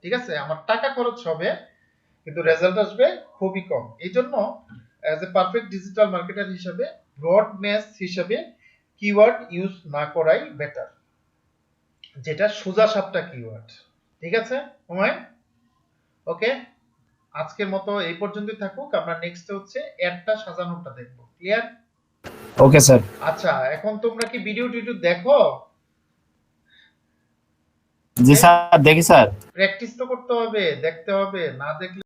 ঠিক আছে? আমার টাকা খরচ হবে কিন্তু রেজাল্ট আসবে খুবই কম। এই জন্য as a perfect digital marketer হিসাবে ব্রড মেস হিসাবে কিওয়ার্ড ইউজ না করাই বেটার, যেটা সোজা সাপটা কিওয়ার্ড, ঠিক আছে হুমায়ুন? ওকে, আজকের মতো এই পর্যন্তই থাকুক, আমরা নেক্সট হচ্ছে অ্যাডটা সাজানোটা দেখবো। ক্লিয়ার? Okay sir. আচ্ছা, এখন তোমরা কি ভিডিও টিডিও দেখো? জি স্যার, দেখি স্যার। প্র্যাকটিস তো করতে হবে, দেখতে হবে, না দেখলে